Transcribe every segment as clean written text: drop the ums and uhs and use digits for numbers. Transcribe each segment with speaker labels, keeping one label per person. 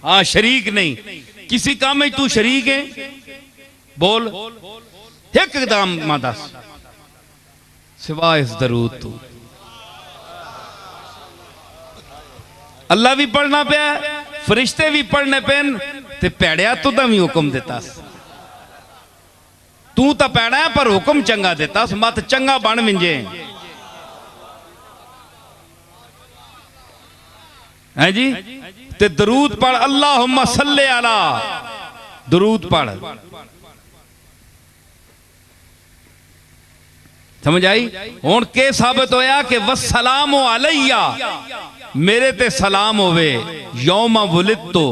Speaker 1: हाँ शरीक नहीं, किसी काम में तू शरीक है, बोल एक एकदम दस सिवाय इस दरूद तू। अल्लाह भी पढ़ना पे, फरिश्ते भी पढ़ने पेन, ते पैड़िया तू भी हुक्म देता, तू तो पैड़ा है पर हुक्म चंगा देता, मत चंगा बन मिंजे है जी। ते दरूद पढ़, अल्लाहुम्मा सल्ले अला, दरूद पढ़। समझ आई? हुण के साबित होया कि वस्सलामु अलैया, मेरे ते सलाम होवे, यौमा वुलिदतु,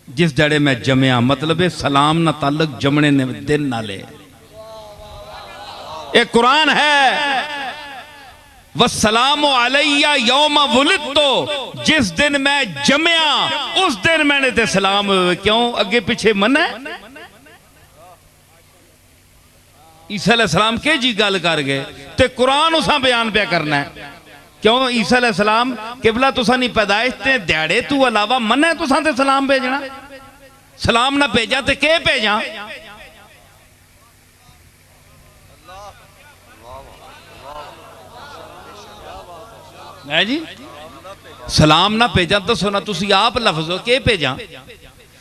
Speaker 1: जिस जड़े मैं जमया। मतलब है सलाम ना ताल्लुक जमने ने दिन नाले, एक कुरान है, वस्सलामु अलैया यौमा वुलिदतु, जिस दिन मैं जमया उस दिन मैंने ते सलाम होवे। क्यों अगे पीछे मन है? ईसा अलैहिस्सलाम के जी गल कर गए ते कुरान उसा बयान पे करना है। क्यों ईसा अलैहिस्सलाम किबला तुसा नहीं पैदाइश ते दिहाड़े तू अलावा मन है तुसा ते सलाम भेजना? सलाम ना भेजा ते के भेजा है जी? सलाम ना भेजा तो सुना तुसी आप लफ्ज हो के भेजा?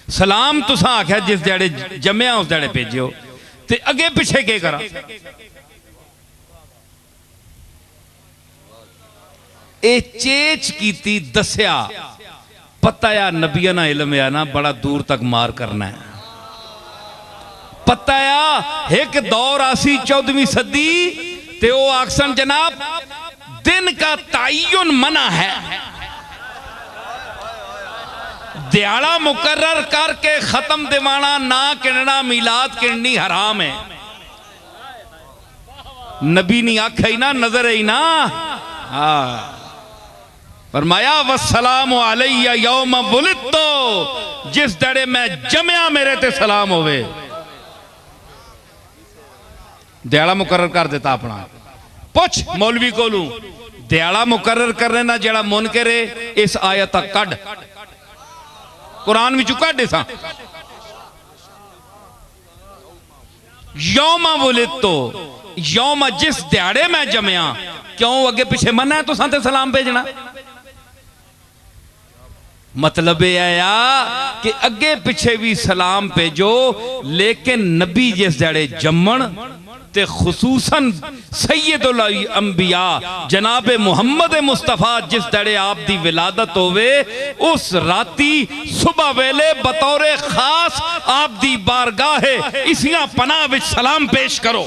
Speaker 1: सलाम तुसा आख्या जिस दिहाड़े जमया उस दिहाड़े भेजो, ते अगे पिछे के करा? ए चेच कीती दस्या, पता या नबिया ना इल्म या ना बड़ा दूर तक मार करना है। पता या एक दौर आसी 14वीं सदी ते ओ आक्सन जनाब दिन का तायुन मना है, दिहाड़ा मुकर्रर करके खत्म दिवाना ना किनना, मिलाद किननी हराम है। नबी नहीं आखा ही ना, नजर ही ना। हाँ फरमाया वस्सलामु अलैया यौम वुलिदतु, जिस दड़े मैं जमया मेरे ते सलाम होवे। दिहाड़ा मुकर्रर कर देता अपना। पुछ मौलवी कोलू, दिहाड़ा मुकर्रर करने ना जड़ा मुनकर है, इस आयत कड कुरान विचों कड सा यौमा वुलिदतु, यौमा जिस दिहाड़े मैं जमया। क्यों अगे पिछे मना है तो साथे सलाम भेजना? मतलब यह आया कि अगे पिछे भी सलाम भेजो, लेकिन नबी जिस दिहाड़े जम्मन ते खुसूसन सैयदुल अंबिया जनाबे मुहम्मद मुस्तफा जिस दड़े आप दी विलादत होवे, उस राती सुबह वेले बतौरे खास आप दी बारगाहे इसियां पनाह विच सलाम पेश करो।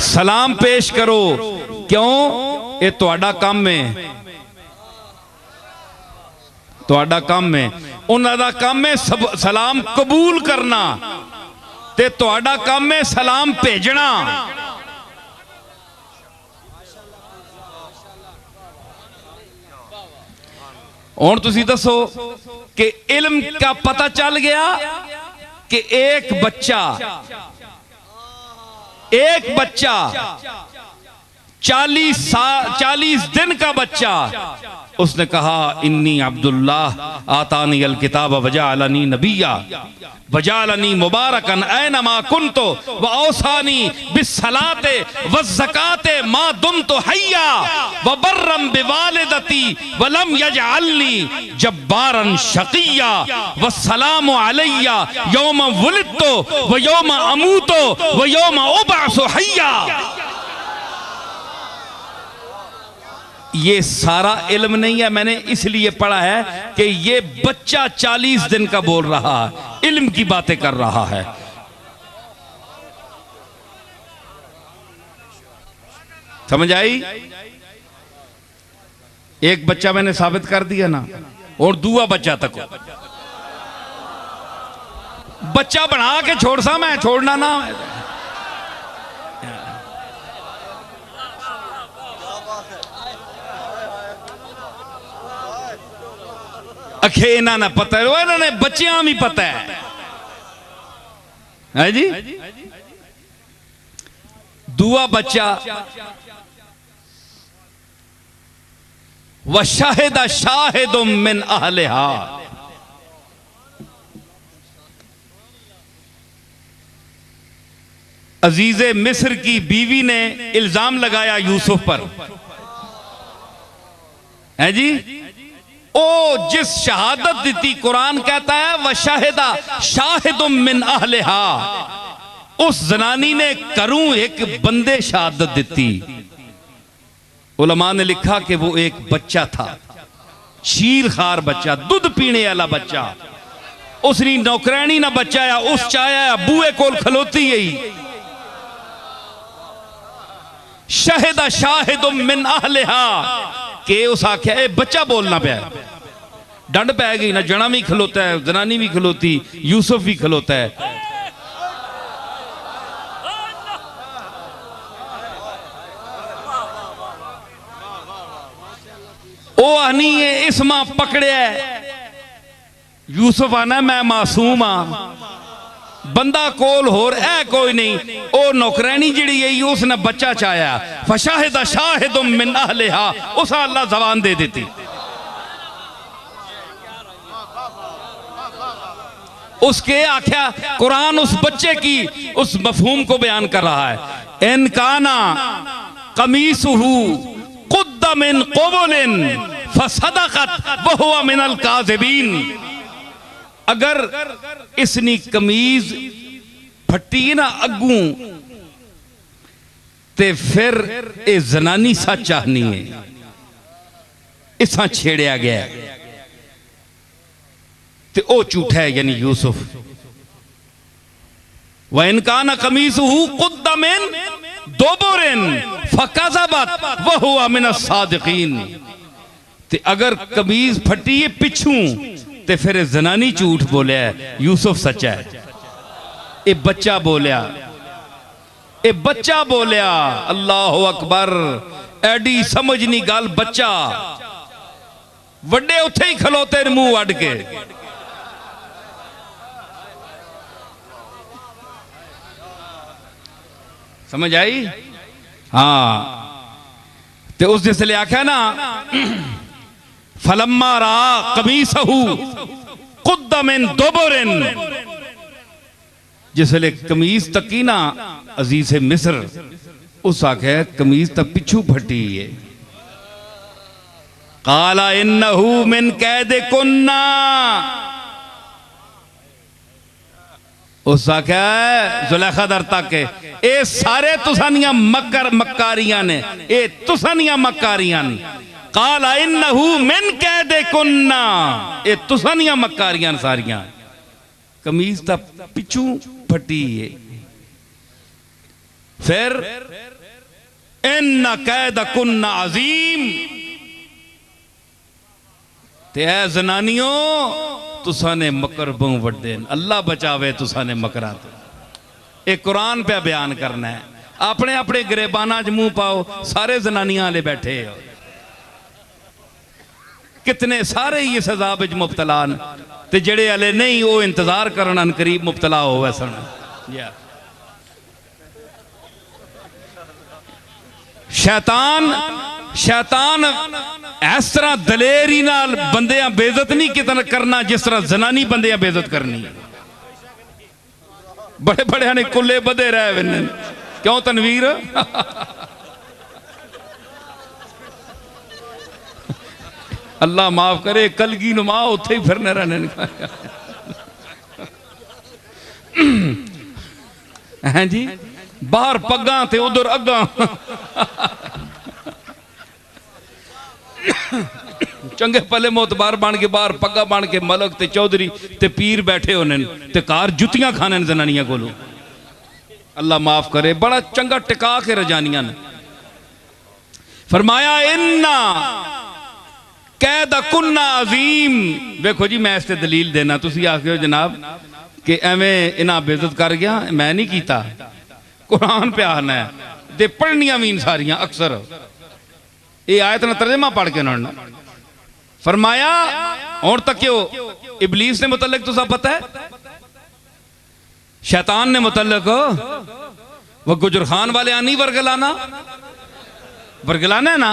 Speaker 1: सलाम पेश करो। क्यों? ये तुहाडा काम है, तुहाडा काम है। उन्हां दा काम है सलाम कबूल करना, ते तुहाडा काम है सलाम भेजना। हुण तुसीं दसो कि इल्म का पता चल गया कि एक बच्चा 40 दिन का बच्चा, उसने कहा इन्नी अब्दुल्लाह आतानी अल किताब वजाअलनी नबिया वजाअलनी मुबारकन ऐनमा कुन्तु व औसानी बिस्सलाते वज़्ज़काते मा दुमतु हय्या व बर्रम बिवालिदती व लम यजअलनी जब्बारन शक़िय्या वस्सलामु अलैया यौम वुलिदतु व यौम अमूतु व यौम उबअसु हय्या। ये सारा इल्म नहीं है, मैंने इसलिए पढ़ा है कि ये बच्चा 40 दिन का बोल रहा है, इल्म की बातें कर रहा है। समझ आई? एक बच्चा मैंने साबित कर दिया ना, और दूसरा बच्चा तक बच्चा बना के छोड़ सा, मैं छोड़ना ना। अखे इन्हों ने पता है, इन्होंने बच्चियां भी पता है जी। दूआ बच्चा व शाहिदा शाहिदुम मिन अहलिहा, अजीजे मिस्र की बीवी ने इल्जाम लगाया यूसुफ पर, है जी। ओ जिस शहादत दी, कुरान कहता है व शाहिदा शाहिदुम मिन अहलिहा, उस जनानी ने करूं एक बंदे शहादत दी। उलमा ने लिखा कि वो एक बच्चा था, शीर खार बच्चा, दूध पीने वाला बच्चा। उसने नौकरानी ना बचाया, उस चाया बूए कोल खलोती गई। शाहिदा शाहिदुम मिन अहलिहा के उस आख्या ए बच्चा बोलना पाया, डंड पै गई ना। जना भी खलोता है, जनानी भी खलोती, यूसुफ भी खलोता है। ओ आनी है इस मां पकड़िया, यूसुफ आना मैं मासूम हाँ, बंदा कोल होर है कोई नहीं। ओ नौकरानी जिड़ी है उसने बच्चा चाया, फशाहिदा शाहिदुम मिन अहलिहा, उस अल्लाह जबान दे देती। उसके आख्या कुरान उस बच्चे की उस मफहूम को बयान कर रहा है। इन काना कमीसुहु कुद्दा मिन क़ुबुलिन फसदक़त व हुवा मिनल काज़िबीन, अगर इसनी कमीज फटी ना अगू ते फिर ए जनानी सच आनी है, इसा छेड़िया गया ते ओ झूठा है, यानी यूसुफ। व इनकान कमीसुहु कुद्दा मिन दुबुरिन फकज़बत व हुवा मिनस सादिकीन, ते अगर कमीज फटी है पिछू ते फिर जनानी झूठ बोलिया, यूसुफ सच्चा है। ए बच्चा बोलिया, ए बच्चा बोलिया। अल्लाह अकबर, एडी समझ नहीं गल। बच्चा वड्डे उथे ही खलोते मुंह अड के। समझ आई? हाँ, ते उस जिसले आख्या ना फलम्मा रा कमीसहु कुद्दा मिन दुबुरिन, जिसले कमीज तकी ना अजीज मिस्र, उस आखे कमीज तक पिछू फटी है। काला इन्नहु मिन कैदे कुन्ना, उस आख्या जुलेखा दर तक ए सारे तुसानियां मक्कारियां ने, ए तुसानियां मक्कारियां ने। काला इन्नहु मिन कैदे कुन्ना, ए तुसानियां मक्कारियां सारियां। कमीज ता पिछू फटी है। फिर इन्ना कैद कुन्ना अजीम, ते ऐ जनानियों तुसा ने मकर बहु वड्डे, अल्लाह बचावे तुसा ने मकरा तो। ये कुरान पे बयान करना है। अपने अपने गिरेबाना च मुंह पाओ, सारे जनानियां वाले बैठे हो, कितने सारे ही इस अजाब च मुबतला न, ते जेड़े हले नहीं वो इंतजार करन करीब मुबतला होवे सन। शैतान इस तरह दलेरी नाल बंदियां बेइज्जत नहीं कितना करना जिस तरह जनानी बंदियां बेइज्जत करनी। बड़े बड़े ने कुल्ले बधे रहे, क्यों तनवीर? अल्लाह माफ करे, कलगी नुमा उत्थे ही फिरने रहने हैं जी। बाहर पग्गा ते उधर अग्गा। चंगे पले मोतबार बन के बाहर पग्गा बन के मलक ते चौधरी ते पीर बैठे होने ते कार जुतियां खाने जनानियां कोलों। अल्लाह माफ करे, बड़ा चंगा टिका के रजानियां ने। फरमाया इन्ना कैद कुन्ना अजीम। देखो जी मैं इससे दलील देना, तुसी आखियो जनाब कि एवें इन्हां बेइज्जत कर गया, मैं नहीं कीता। कुरान पे आना है ते पढ़नियां भी सारियां अक्सर ये आयत ना तर्जमा पढ़ के उन्होंने फरमाया। और तक क्यों इबलीस ने मुतल्लिक तुसा पता है, शैतान ने मुतल्लिक वह गुजर खान वाले आनी वर्गलाना वर्गलाना है ना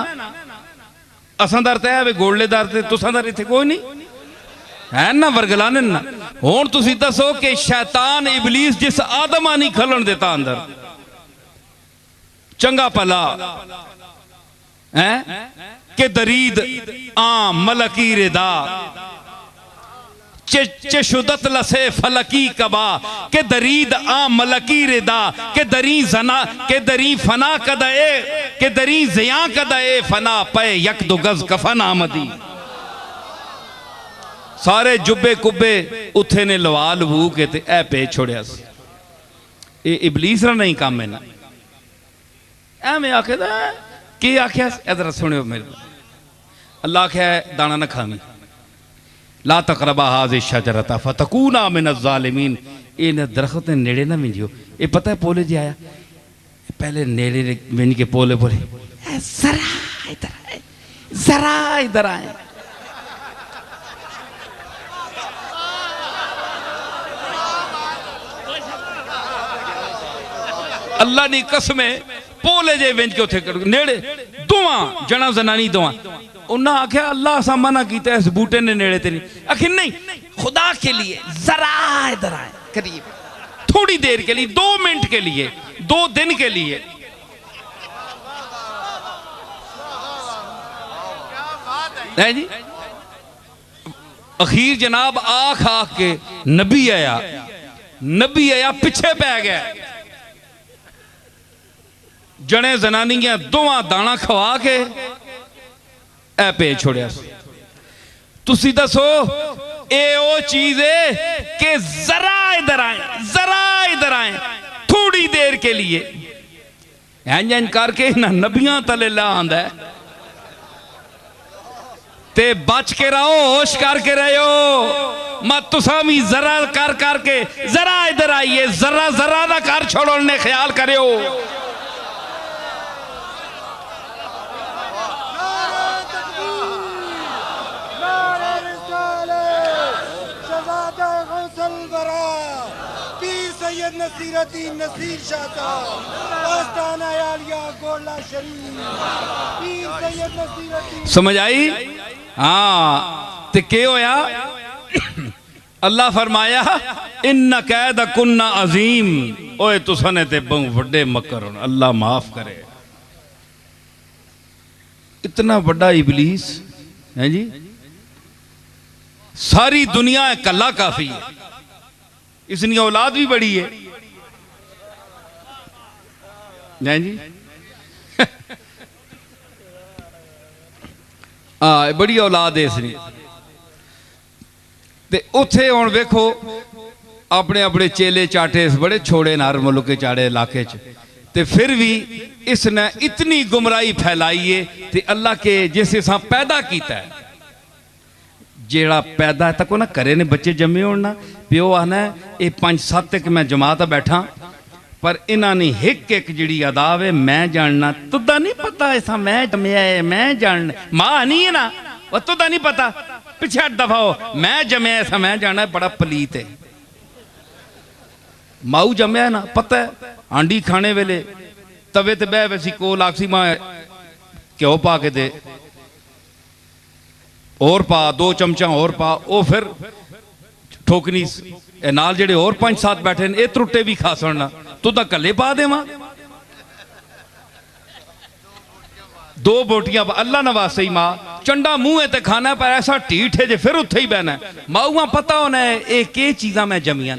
Speaker 1: असां दर ते है गोले दर ते तुसां दर इत्थे कोई नहीं है ना वर्गलाने ना। हुण तुसीं दसो कि शैतान इबलीस जिस आदमा नहीं खलन देता अंदर चंगा भला है कि दरीद आम मलकी रिदा चशुदत लसे फलकी कबा के दरीद आ मलकी रिदा के दरी जना के दरी फना कदए के दरी जिया कदए फना पे यक दो गज कफन आमदी। सारे जुब्बे कुब्बे उथे ने लवा लवू के ते ए पे छोड़िया ये इबलीस ना नहीं काम है ना एवें आखे की आख्या इधर सुनियो मेरे अल्लाह आख्या दाना न खावी ला तकरबा हाज़िह शजरता फतकूना मिन ज़ालिमीन इन दरख्त के नेड़े ना मिंजियो। ये पता है पोले जी आया पहले नेड़े मिंज के पोले बोले जरा इधर आए अल्लाह नी कसमे पोले जे विंज के उथे नेड़े दुआ जना जनानी दुआ उन्हें आख्या अल्लाह असा मना किया इस बूटे ने नेड़े ते नहीं आखिर नहीं खुदा के लिए जरा इधर आए करीब थोड़ी देर के लिए 2 मिनट के लिए 2 दिन के लिए है जी। अखीर जनाब आख आख के नबी आया पिछे पै गया जने जनानियां दोवां दाना खवा के ए पे छोड़िया। तुसी दसो ए ओ चीज है कि जरा इधर आए थोड़ी देर के लिए इंजन करके ना नबियां तले ला आंदा ते बच के रहो होश करके रहो मत तुसा भी जरा कर करके जरा इधर आइए जरा जरा ना कर छोड़ने ख्याल करो।
Speaker 2: नसीर
Speaker 1: समझ आई हाँ ते के होया अल्लाह फरमाया इन्ना कैद कुन्ना अजीम ओए तुसने ते बहु बड़े मकर अल्लाह माफ करे। इतना बड़ा इबलीस है जी सारी दुनिया कल्ला काफी है इसकी औलाद भी बड़ी है नहीं जी हाँ बड़ी औलाद है इसने ते उथे हुण वेखो अपने अपने चेले चाटे बड़े छोड़े नार मुल्क चाड़े इलाके च ते फिर भी इसने इतनी गुमराही फैलाई है ते अल्लाह के जिस हिसाब पैदा किया है जेड़ा पैदा तक ना करे ने बच्चे जमे हो ना प्यो आना ये 5-7 तक मैं जमात बैठा पर इन्हों ने एक जी अदा है मैं जानना तुदा नहीं पता ऐसा मैं जमया है मैं जानना मां नहीं है ना वह तुदा नहीं पता पिछे 8 दफा हो मैं जमया ऐसा मैं जानना बड़ा पलीत है माऊ जमया है ना पता है आंडी खाने वेले तवे ते बह वैसी कोल आखसी मां घ्यो पा के दे और पा 2 चमचा और पा वो फिर ठोकनी नाल जेड़े और 5-7 बैठे ने त्रुटे भी खा सुनना तू तो कले पा देवा 2 बोटियां अल्लाह नवासे ही मां चंडा मुंह ते खाना पर ऐसा ढीठ है जे फिर उत्थे ही बहना माऊआ पता होना है ये के चीजा मैं जमिया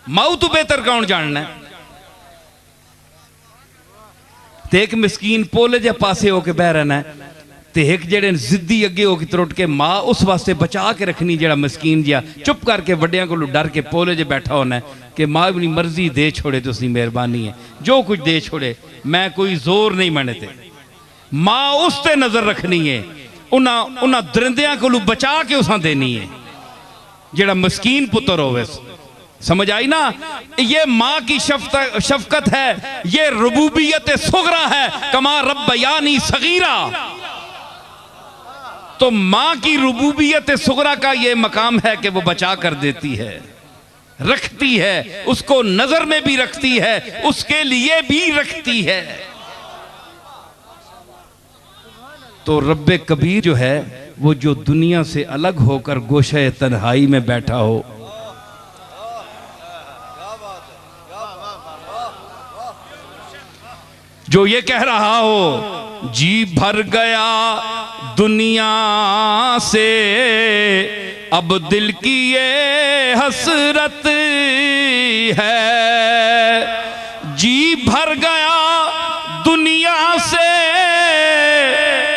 Speaker 1: माऊ तू बेहतर कौन जानना है ते एक मिसकीन पोले जे पासे होके बह रहना है ते एक जेड़े जिद्दी अगे हो के त्रुट के मां उस वास्ते बचा के रखनी जेड़ा मस्कीन जिहा चुप करके वड्डियां कोलों डर के पोले जे बैठा होना है कि मां अपनी मर्जी दे छोड़े तुसी मेहरबानी है जो कुछ दे छोड़े मैं कोई जोर नहीं मनते मां उस ते नजर रखनी है उन्हां दरिंदियां कोलों बचा के उसां देनी है जेड़ा मस्कीन पुत्र होवे समझ आई ना ये मां की शफकत है ये रुबूबियत सुगरा है कमा रब्बयानी सगीरा तो मां की रुबूबियत सुगरा का ये मकाम है कि वो बचा कर देती है रखती है, उसको नजर में भी रखती है, उसके लिए भी रखती है। तो रब्बे कबीर जो है वो जो दुनिया से अलग होकर गोशे तन्हाई में बैठा हो, जो ये कह रहा हो जी भर गया दुनिया से, अब दिल की ये हसरत है। जी भर गया दुनिया से,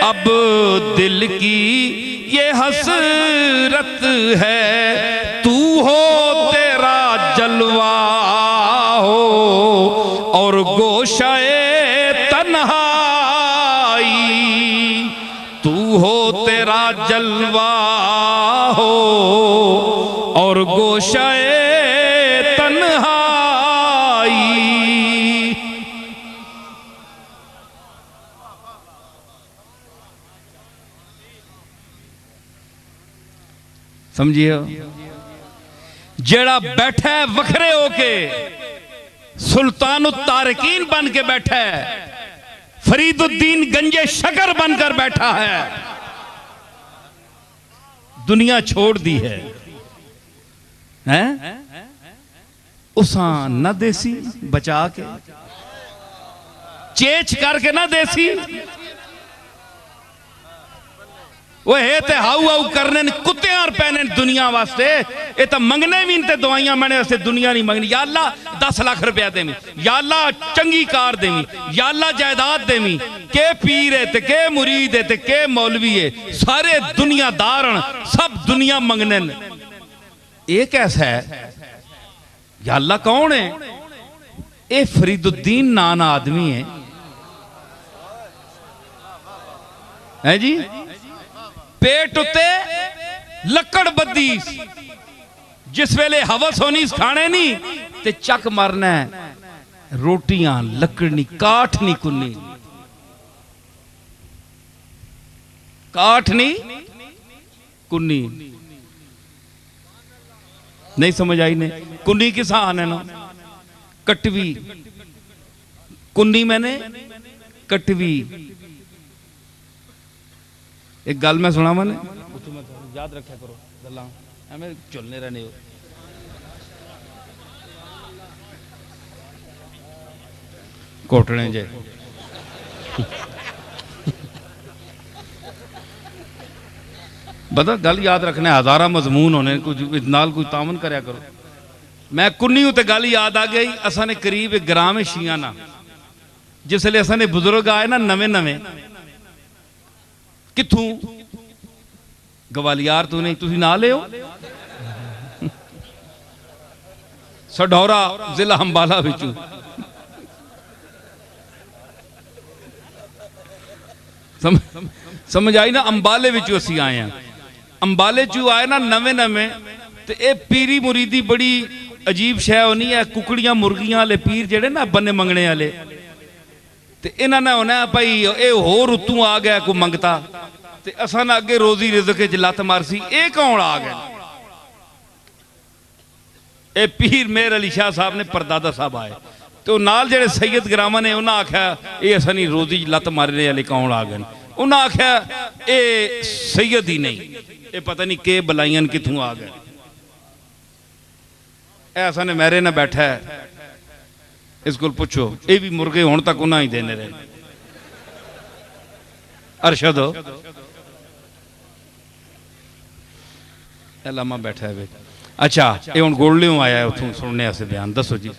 Speaker 1: अब दिल की ये हसरत है। तू हो तेरा जलवा हो और गोशाए तन्हाई, तू हो तेरा जलवा हो और गोशाए तन्हाई। समझिए, जेड़ा बैठा है वखरे होके, सुल्तान तारकीन बन के बैठा है, फरीदुद्दीन गंजे शकर बनकर बैठा है, दुनिया छोड़ दी है, हैं? उसा न देसी बचा के, चेच करके ना देसी, वो है ते हाउ हाउ करने कुत्ते और पैने दुनिया वास्ते। ये तो मंगने भी ते दवाइयां मैंने वास्ते दुनिया नहीं मंगनी। या अल्लाह 10 लाख रुपया देवी, या अल्लाह चंगी कार देवी, या अल्लाह जायदाद देवी। के पीर है ते के मुरीद है ते के मौलवी है, सारे दुनियादार सब दुनिया मंगने। ये कैसा है? या अल्लाह कौन है? ये फरीदुद्दीन नाना आदमी है जी। पेट उत्ते लकड़ बद्दी, जिस वेले हवस होनी खाने नहीं ते चक मरना है। रोटियां लकड़नी, काठ नहीं कुन्नी, काठ नहीं कुन्नी। नहीं समझ आई ने? कुन्नी किसान है ना, कटवी कुन्नी मैंने कटवी। एक गल मैं सुना मैंने, याद रखा करो गल्लां एवें चुलने रहने हो। कोटने जे बता गल याद रखने, हजारा मजमून होने, कुछ नाल कुछ तामन करया करो। मैं कुन्नी हूं ते गल याद आ गई। असा ने करीब एक ग्राम है शियाना, जिसले असा ने बुजुर्ग आए ना नवे नवे, किथों गवालियार तो नहीं, तुसी ना ले सढौरा जिला अंबाला बिचू। समझ आई ना? अंबाले बिचू असी आए हैं। अंबाले चू आए ना नवे नवे, तो ये पीरी मुरीदी बड़ी अजीब शै होनी है। कुकड़ियां मुर्गियां वाले पीर जेड़े ना बन्ने मंगने वाले, ते इन्होंने होना भाई ये होर उतों आ गया कोई मंगता, ते असा ना अगे रोजी रिज़्क़ च लत मारसी। ये कौन आ गया? ये पीर मेहर अली शाह साहब ने परदादा साहब आए, तो नाल जेड़े सैयद ग्रामा ने उन्हें आख्या ये असा नहीं रोजी लत मारने वाले कौन आ गए। उन्हें आख्या ये सैयद ही नहीं, ये पता नहीं के बलाइयां कितों आ गए। ऐसा ने मेरे ना बैठा है, इस को पूछो। ये भी मुर्गे हुण तक उन्हें ही देने रहे। अरशद लामा बैठा है। अच्छा, ये हुण गोलड़ियों आया है उथों सुनने से बयान, दसो जी।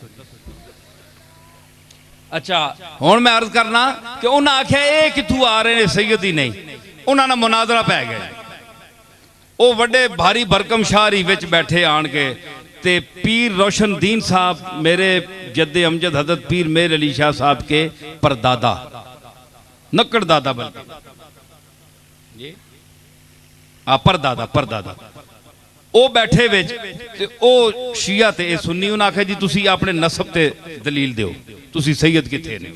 Speaker 1: अच्छा, हुण मैं अर्ज करना कि उन्हें आख्या ये कितों आ रहे हैं, सैयद ही नहीं। उन्होंने मुनाजरा पै गया। वो बड़े भारी भरकम शाहरी विच बैठे आन के, ते पीर रोशन दीन साहब मेरे जद्दे अमजद हजरत पीर मेहर अली शाह साहब के परदादा, नक्कड़ दादा बल्कि परदादा परदादा, वो बैठे विच ते ओ शिया ते सुन्नी। उन्हें आख्या जी तुसी अपने नसब ते दलील दिओ, तुसी सैयद किथे ने?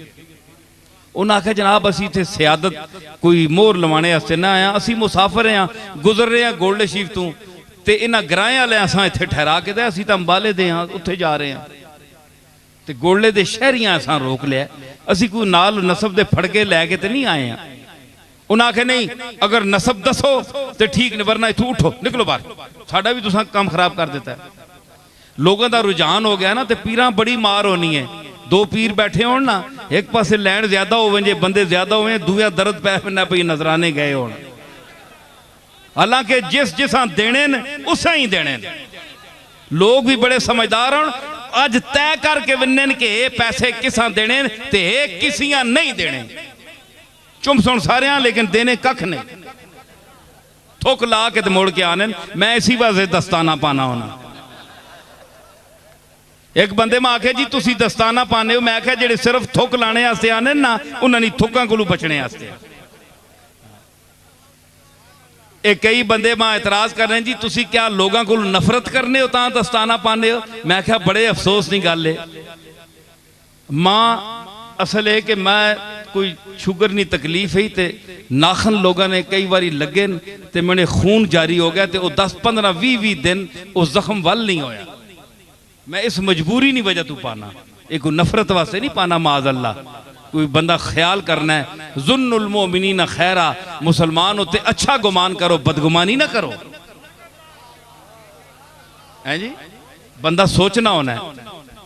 Speaker 1: उन्हें आख्या जनाब असी इत्थे सियादत कोई मोहर लवाने वास्ते ना आया, असी मुसाफिर हैं, गुजर रहे हैं गोल्ड शीफ तो, ते इन्हां ग्राएं वाले असां इत्थे ठहरा के ते असीं तां अंबाले दे हां, उत्थे जा रहे हैं ते गोले दे शहरियां असां रोक लिया, असीं कोई नाल नसब दे फड़के लैके ते नहीं आए हैं। उन्हें आखे नहीं अगर नसब दसो तो ठीक नहीं, वरना इथों उठो निकलो बाहर, साडा भी तुसां काम खराब कर देता है। लोगों का रुझान हो गया ना, तो पीरां बड़ी मार होनी है। दो पीर बैठे हो ना, एक पासे लैंड ज्यादा हो जे बंदे ज्यादा हो, दूया दर्द पै पैना पई नजराने गए हो। हालांकि जिस जिसा देने उस ही देने, लोग भी बड़े समझदार हो, अज तय करके विन्न के पैसे किसा देने ते किसियां नहीं देने। चुम सुन सारे लेकिन देने कख नहीं, थुक ला के मुड़ के आने। मैं इसी वास्ते दस्ताना पाना होना। एक बंदे में आखे जी तुसी दस्ताना पाने हो, मैं आख्या जेडे सिर्फ थुक लाने वास्ते आने ना, उन्होंने थुक्कां कोलों बचने वास्ते। एक कई बंदे मां एतराज कर रहे हैं जी तुसी क्या लोगों को नफरत करने हो तां दस्ताना पाने हो। मैं आख्या बड़े अफसोस की गल है मां, असल है कि मैं कोई शुगर नहीं तकलीफ ही ते नाखन लोगों ने कई बारी लगे ते मैंने खून जारी हो गया, तो 10 15 20 दिन उस जख्म वल नहीं होया। मैं इस मजबूरी नहीं वजह तू पाना, एक नफरत वास्ते नहीं पाना। माज अल्लाह कोई बंदा ख्याल करना है, जुन्नुल मोमिनीन खैरा, मुसलमान होते अच्छा गुमान करो, बदगुमानी ना करो है जी। बंदा सोचना होना है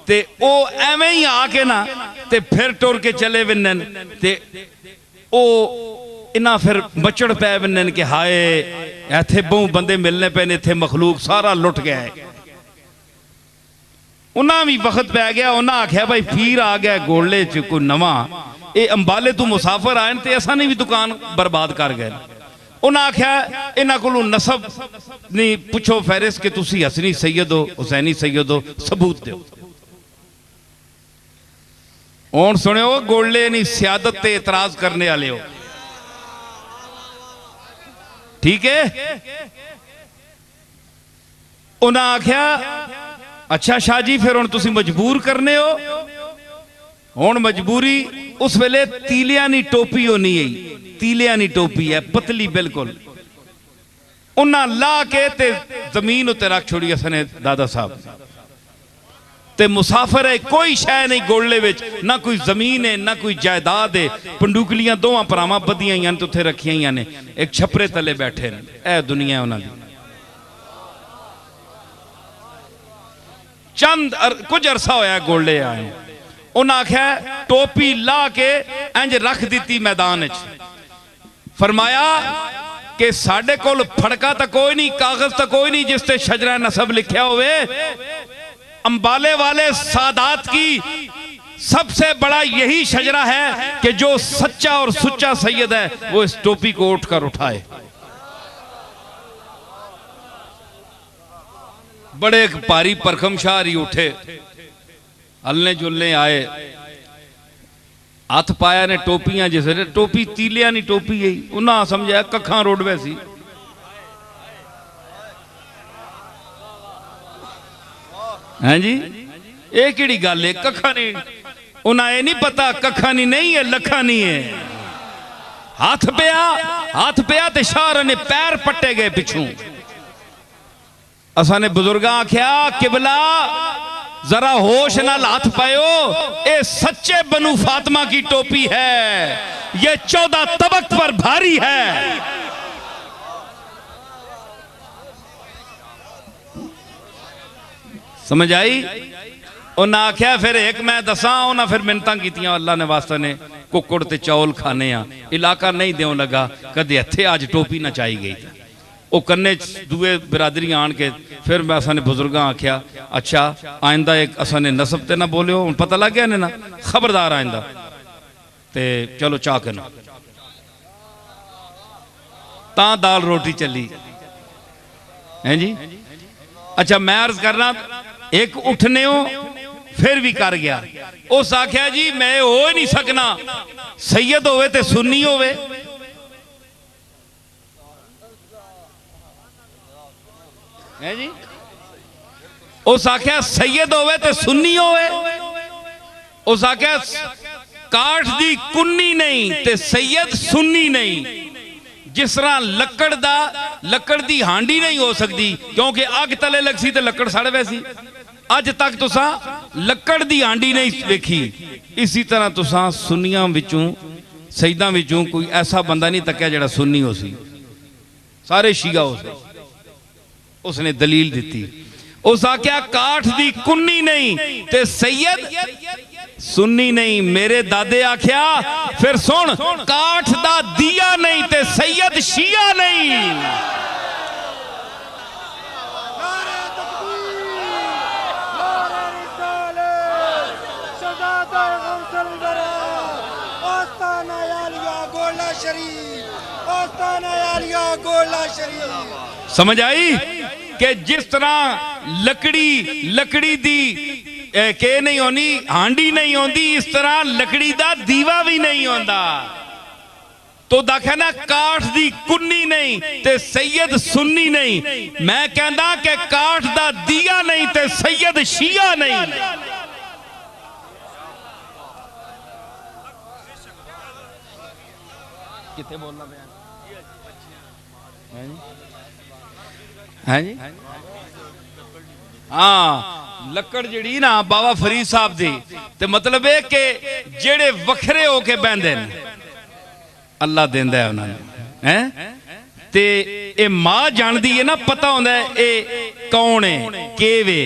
Speaker 1: ते ओ एवें ही आके ना ते फिर टुर के चले विन्न ते ओ इना फिर मचड़ पै विन्न के हाय इत्थे बहु बंदे मिलने पे, इत्थे मखलूक सारा लुट गया है। उन्हें भी वक्त पै गया, उन्हें आख्या भाई पीर आ गया गोले च कोई नवा, ये अंबाले तू मुसाफर आए ते असा भी दुकान बर्बाद कर गए। उन्हें आख्या इन्हों को नसब नहीं पुछो फहरिस्त कि तुसी हसनी सैयद हो, हुसैनी सैयद हो, सबूत दो। हुण सुनियो, गोले नहीं सियादत ते एतराज करने वाले हो, ठीक है। उन्हें आख्या अच्छा शाह जी फिर हुण तुसी मजबूर करने हो। हुण मजबूरी उस वेले तीलियां नी टोपी होनी है, तीलियां नी टोपी है पतली बिल्कुल, उन्हें ला के ते जमीन उत्ते रख छोड़ी असने दादा साहब ते मुसाफिर है, कोई शह नहीं गोले विच, ना कोई जमीन है ना कोई जायदाद है। पंडुकलियां दोवां भरावां बधियां तो उत्थे रखियां ने, एक छपरे तले बैठे ने, ए दुनिया उन्हां दी। चंद कुछ अरसा होया गोले आए, उन्हें आख्या टोपी ला के इंज रख दी मैदान च, फरमाया कि साडे कोल फड़का तो कोई नहीं, कागज तो कोई नहीं जिस ते शजरा नसब लिखा होवे। अंबाले वाले सादात की सबसे बड़ा यही शजरा है कि जो सच्चा और सुच्चा सैयद है वो इस टोपी को उठकर उठाए। बड़े भारी परखम शाहरी उठे, हलने जुलने आए, हाथ पाया ने टोपियां, जिस टोपी तीलिया नहीं टोपी है, उन्हें समझा कखा रोडवे सी। हैं जी ये किहड़ी गल है, कखा नहीं, उन्हें ये नहीं पता कखा नहीं है लखा नहीं है। हाथ पिया ते शाह ने पैर पट्टे गए पिछू। असा ने बुजुर्गा आख्या किबला जरा होश नाल हाथ पायो, ये सच्चे बनु फातिमा की टोपी है, ये 14 तबक पर भारी है। समझ आई? उन्हें आख्या फिर एक मैं दसा, उन्हें फिर मिन्नतां कीतियां अल्लाह ने वास्ते ने कुकड़ ते चौल खाने आ, इलाका नहीं देव लगा, कदे इत्थे अज टोपी ना चाही गई। वो कन्ने दुए बिरादरी आन के फिर मैं असा ने बुजुर्गा आख्या अच्छा आइंदा एक असा ने नसब ते ना बोलियो, हुण पता लग गया ने ना, खबरदार आइंदा ते चलो चाह के ना ता दाल रोटी चली है जी। अच्छा मैं अर्ज करना, एक उठने हो फिर भी कर गया, उस आख्या जी मैं हो ही नहीं सकना, सैयद होवे ते सुन्नी होवे। है जी उस आख्या सैयद होवे ते सुन्नी होवे, उस आख्या काठ दी कुन्नी नहीं ते सैयद सुन्नी नहीं, जिस तरह लकड़ दी हांडी नहीं हो सकती क्योंकि अग तले लग सी ते लकड़ सड़ वैसी। अज तक तुसा लकड़ दी हांडी नहीं देखी। इसी तरह तुसा सुन्नियां विचों सईदां विचों कोई ऐसा बंदा नहीं तकिया जिहड़ा सुन्नी हो सी, सारे शिया हो सी। उसने दलील दी, उस आख्या काठ दी कुन्नी नहीं ते सैयद सुन्नी नहीं। मेरे दादे आख्या फिर सुन, काठ दा दिया नहीं ते सैयद शिया नहीं। समझ आई कि जिस तरह लकड़ी दी के नहीं होनी, हांडी नहीं होती, इस तरह लकड़ी दा दीवा भी नहीं होता। तो देखा ना, काठ दी कुन्नी नहीं ते सैयद सुन्नी नहीं। मैं कहना कि काठ दा दिया नहीं ते सैयद शिया नहीं। किथे बोलना मैं है जी? हाँ, लकड़ जड़ी ना बाबा फरीद साहब दी ते मतलब है कि जेड़े वखरे होके बहंदे ने अल्लाह देंदा है उन्होंने, हैं ते ए मां जानदी है ना, पता होंदा है ए कौन है केवे।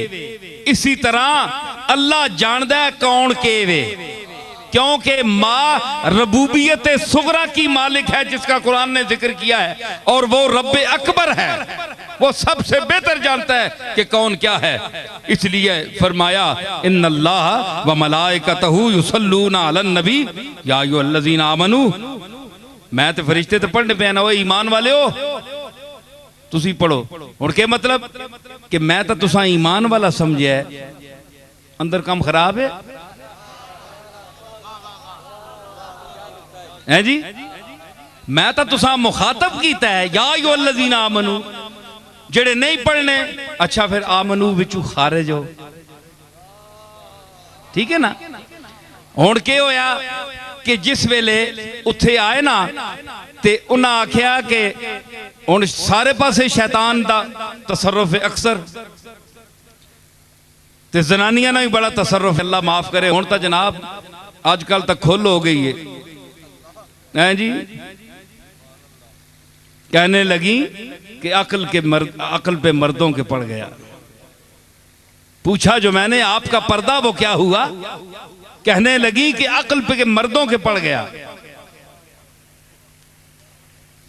Speaker 1: इसी तरह अल्लाह जानदा है कौन केवे, क्योंकि माँ रबूबियत सुगरा की मालिक है जिसका कुरान ने जिक्र किया है, और वो रब्बे अकबर है, वो सबसे बेहतर जानता है कि कौन क्या है। इसलिए फरमाया इन्नल्लाह व मलाइकतहू युसल्लूना अलन नबी या अय्युहल्लज़ीना आमनू। मैं तो फरिश्ते तो पढ़ने पे ना, वो ईमान वाले हो तुसी पढ़ो। और क्या मतलब कि मैं तो तुसा ईमान वाला समझे, अंदर काम खराब है जी। मैं तो तुसा मुखातब कीता है या अय्युहल्लज़ीना आमनू, जेड़े नहीं पढ़ने अच्छा फिर आमनू विचू खारिज हो, ठीक है ना। हुण के होया कि जिस वेले उत्थे आए ना ते उन्हें आख्या कि हुण सारे पासे शैतान दा तसर्रुफ है अक्सर, ते जनानियां ना भी बड़ा तसर्रुफ, अल्लाह माफ करे। हुण तो जनाब आजकल तक खुल हो गई है जी। कहने लगी कि अक्ल पे मर्दों के पड़ गया। पूछा जो मैंने आपका पर्दा वो क्या हुआ, कहने लगी कि अक्ल पे मर्दों के पड़ गया।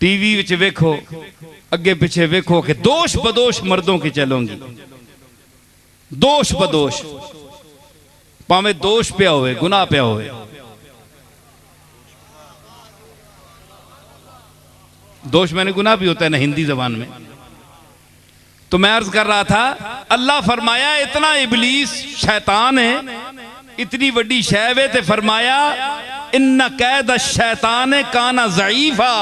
Speaker 1: टीवी विच वेखो, अगे पीछे वेखो कि दोष बदोश मर्दों की चलोगी, दोष बदोश, भावे दोष पिया होवे, गुनाह पिया होवे। दोष मैंने गुनाह भी होता है ना हिंदी जबान में। तो मैं अर्ज कर रहा था, अल्लाह फरमाया इतना इबलीस शैतान है, इतनी बड़ी शैव है, ते फरमाया इन्ना कैद शैतान काना ज़ईफा।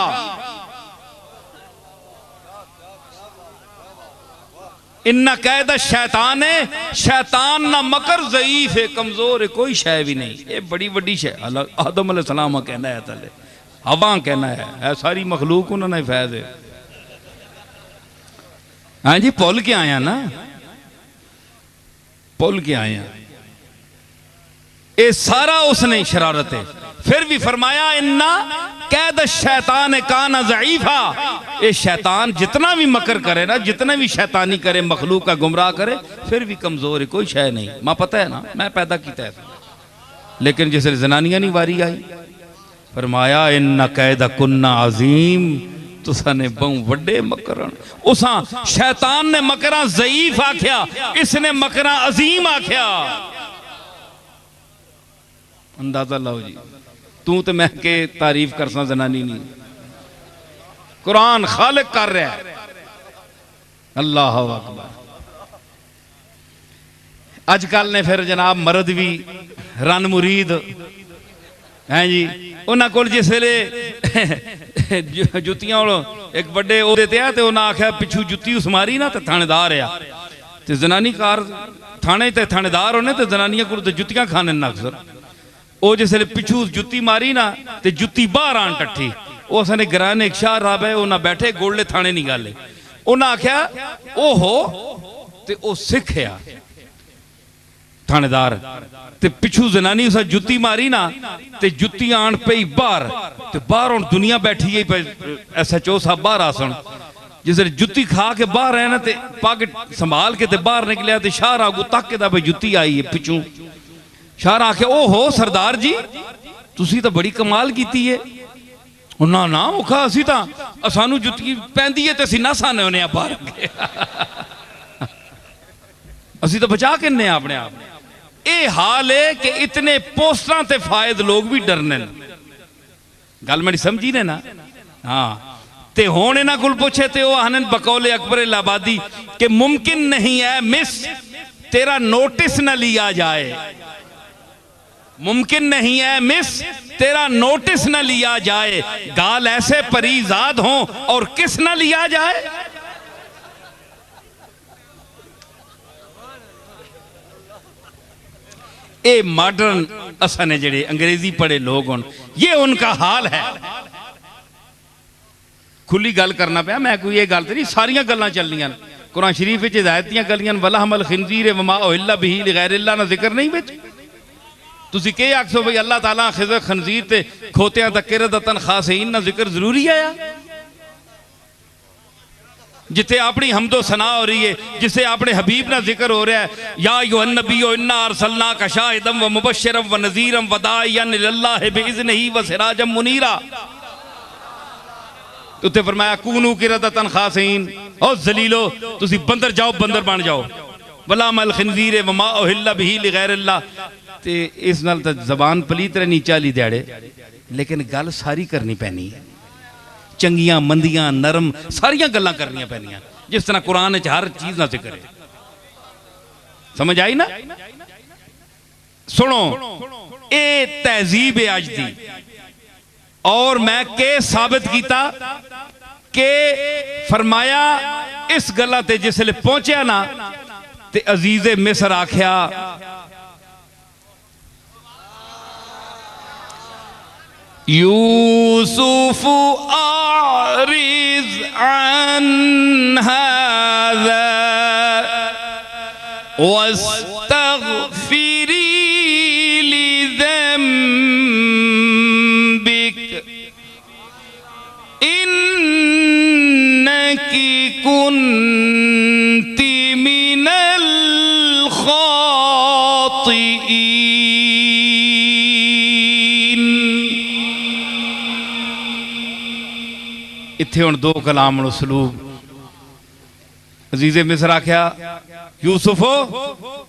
Speaker 1: इन्ना कैद शैतान है, शैतान ना मकर ज़ईफ है, कमजोर है, कोई शै भी नहीं। ये बड़ी बड़ी शै आदम अलैहिस्सलाम कहना है, तले हवा कहना है सारी मखलूक उन्होंने फैज है। हाँ जी, भुल के आया ना, भुल के आया, ये सारा उसने शरारत है। फिर भी फरमाया इन्ना कैद शैतान काना ज़ईफा। ये शैतान जितना भी मकर करे ना, जितना भी शैतानी करे, मखलूक का गुमराह करे, फिर भी कमजोर है, कोई शय नहीं। मां पता है ना, मैं पैदा किया है, लेकिन जिस जनानियां नहीं वारी आई, फरमाया इन्ना कैदा कुन्ना अजीम, तुसा ने बहु वड्डे मकरन। उसा शैतान ने मकरा ज़ईफ आख्या, इसने मकरा अजीम आख्या। अंदाजा लाओ जी, तू तो मैं के तारीफ कर सा, जनानी नहीं, कुरान खालिक कर रहा है। अल्लाह अकबर। अजकल ने फिर जनाब मर्द भी रन मुरीद हैं जी, उन्होंने को जिस वे जुतियां एक बड़े ओहदे ते है, ते उन्हें आख्या पिछू जुत्ती उस मारी ना, तो थानेदार आ, ते जनानी कार थाने ते थानेदार होने, तो जनानियां को जुत्तियां खाने ना अक्सर। वो जिस पिछू जुत्ती मारी ना, ते जुत्ती बाहर आन टट्ठी, वो असने गराने एक शाह राब है उन्हें बैठे गोल्डे थाने नहीं गाले उन्हें आख्या ओहो ते ओ सिख आ थानेदार ते पिछू जनानी उस जुत्ती मारी ना ते जुत्ती आन पई बाहर ते बाहर हुण दुनिया बैठी है SHO साहब बाहर आसन जिस जुत्ती खा के बाहर है ना ते पग संभाल के ते बाहर निकलिया ते शाह आगू तक के भाई जुत्ती आई है पिछू शाह आखे ओहो सरदार जी तुसी तो बड़ी कमाल की है ना ना औखा असी तो सानू जुत्ती पैंदी है तो असी ना साने होने बाहर असी तो बचा के अपने आप ये हाल है कि इतने पोस्टर ते फायद लोग भी डरने गल मेरी समझी ने ना हाँ ते हुण इन्हां कोल पुछे ते वो आखन बकौले अकबर इलाहाबादी कि मुमकिन नहीं है मिस तेरा नोटिस न लिया जाए मुमकिन नहीं है मिस तेरा नोटिस न लिया जाए गाल ऐसे परीजाद हो और किस न लिया जाए ये मॉडर्न असने जेड़े अंग्रेजी पढ़े लोग हों ये उनका हाल है खुली गल करना पाया मैं कोई ये गल तो नहीं सारिया गल्लां चलनियां कुरान शरीफ विच हिदायत दियां गल्लियां वला हमल खिंजीर वमा उहिल्ला बिही लिगैरिल्लाह ना जिक्र नहीं विच तुसी के आखो भाई अल्लाह ताला खिज़र खंजीर ते खोतियां तक किरदतन खासीन ना जिक्र जरूरी आया जिथे अपनी हमदो सना हो रही है जिसे अपने हबीब ना जिक्र हो रहा है या अय्युहन नबिय्यु इन्ना अरसलनाका शाहिदम व मुबश्शिरम व नज़ीरम व दाइयन इलल्लाहि बिइज़निही व सिराजम मुनीरा उत्ते फरमाया कूनू किरदतन खासीन ओ जलीलो तुसी बंदर जाओ बंदर बन जाओ वला मल खिंजीर व मा उहिल्ला बिही लिगैरिल्लाह ते इस नाल तो जबान पलीत रहनी 40 दिहाड़े लेकिन गल सारी करनी पैनी है चंगियां मंदियां नरम सारिया गल्लां करनियां पैनियां जिस तरह कुरान च हर चीज ना जिक्र है समझ आई ना सुनो ये तहजीब है अज दी और मैं के साबित किया के फरमाया इस गल्ला ते जिसले पहुंचा ना ते अजीजे मिस्र आख्या यूसुफ आरिज अन हाज़ा वस्तग़फिरी लिज़ंबिक इन्नकी कुन्ती मिनल खातिईन इत्थे हुण दो कलाम उसलूब अजीज़े मिस्र आख्या यूसुफो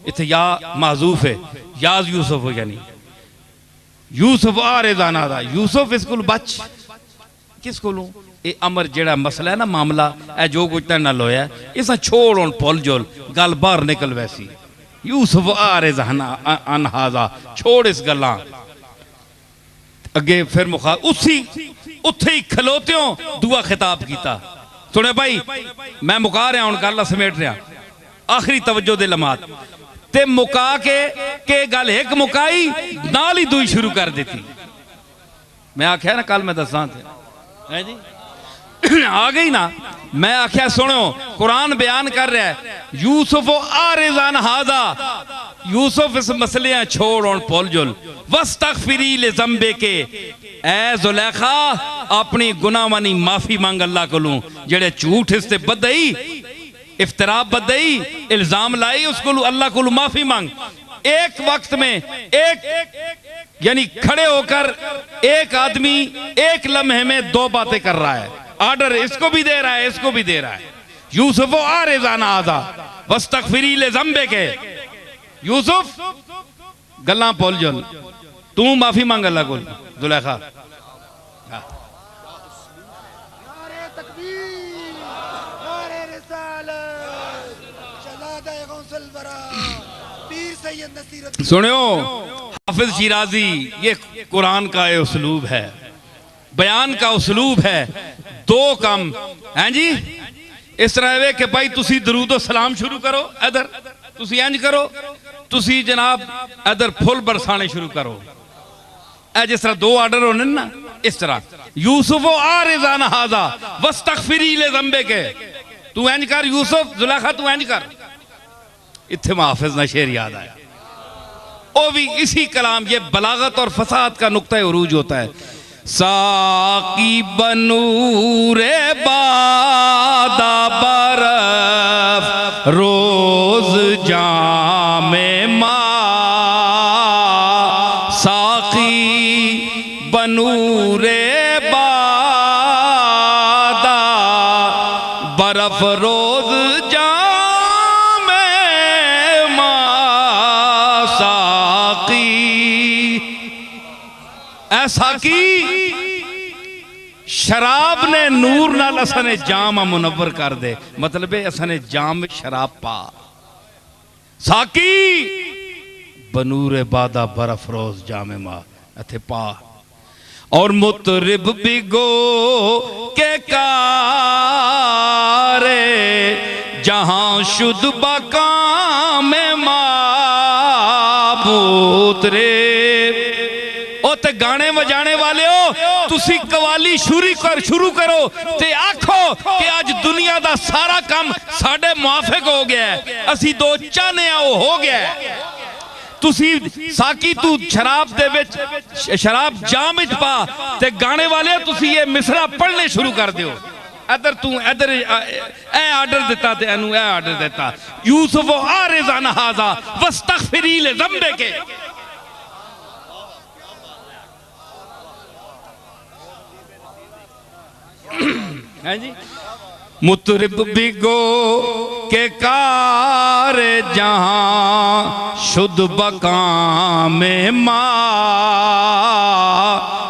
Speaker 1: इत्थे या माजूफ है याज यूसुफ यानी यूसुफ आरेजाना दा यूसुफ इस कोल बच किस कोलों ये अमर जेड़ा मसला है ना मामला ए जो कुछ तेरे नाल होया इसा छोड़ हुण भुल जुल गल बाहर निकल वैसी यूसुफ आरेजाना अन हाज़ा छोड़ इस गल्लां अगे फिर मुखा उसी उत्थे ही खलोत्यों दुआ खिताब किया सुने भाई मैं मुका रहा हूं गल समेट रहा आखिरी तवज्जो दे लम्हात ते मुका के गल एक मुकाई नाल ही दुई शुरू कर दी मैं आख्या ना कल मैं दसा है जी आ गई ना मैं आख्या सुनो कुरान बयान कर रहा है यूसुफ आरिज़ान हाज़ा यूसुफ इस मसले छोड़ और भुल जुल वस्तग़फिरी लिज़ंबे के ऐ ज़ुलेखा अपनी गुनाहवानी माफी मांग अल्लाह कोलों जेड़े झूठ इसते बदई इफ्तरा बदई इल्जाम लाई उसको अल्लाह को माफी मांग एक वक्त में एक यानी खड़े होकर एक आदमी एक लम्हे में दो बातें कर रहा है ऑर्डर इसको भी दे रहा है इसको भी दे रहा है यूसुफ आरिज़ान हाज़ा वस्तग़फिरी लिज़ंबे के यूसुफ गल्लां भुल जुल तू माफी मांग अल्लाह को ज़ुलेखा सुनियो हाफिज शिराजी ये कुरान का ये उसलूब है बयान का उसलूब है दो काम हैं जी इस तरह वे कि भाई तुसी दरूद सलाम शुरू करो इधर तुसी इंज करो तुसी जनाब इधर फुल बरसाने शुरू करो ए जिस तरह दो आर्डर होने ना इस तरह यूसुफ आरिज़ान हाजा वस्तगफिरी ले ज़ंबे के, तू इंज कर यूसुफ, जुलेखा तू इंज कर। इत्थे हाफिज ना शेर याद आया, वो भी इसी कलाम, ये बलागत और फसाद का नुक्ता उरूज होता है। साकी बनूरे बादा बरफ रोज जामे मा, साकी बनूरे बादा बरफ रोज जामे मा, साकी ऐसा की शराब ने नूर नाल असने जाम मुनव्वर कर दे, मतलब असने जाम शराब पा। साकी बनूरे बादा बरफ रोज जामे मा अथे पा। और मुतरिब बिगो के कारे जहां शुद्ध बकाम माबूत रे। ओ ते गाने बजाने वाले हो, तुसी कवाली शुरू करो ते आखो कि आज दुनिया दा सारा काम साडे मुआफिक हो गया है, असी दो चाहने वो हो गया है। तुसी साकी तू शराब दे विच शराब जाम विच पा ते गाने वाले तुसी ये मिसरा पढ़ने शुरू कर दियो। इधर तू इधर ए आर्डर दिता ते एनु ए आर्डर दिता, यूसुफ आरिज़ान हाजा वस्तगफिरी ले ज़ंबे के। है जी, मुतरिब बिगो के कार जहां शुद्ध बकाम मा,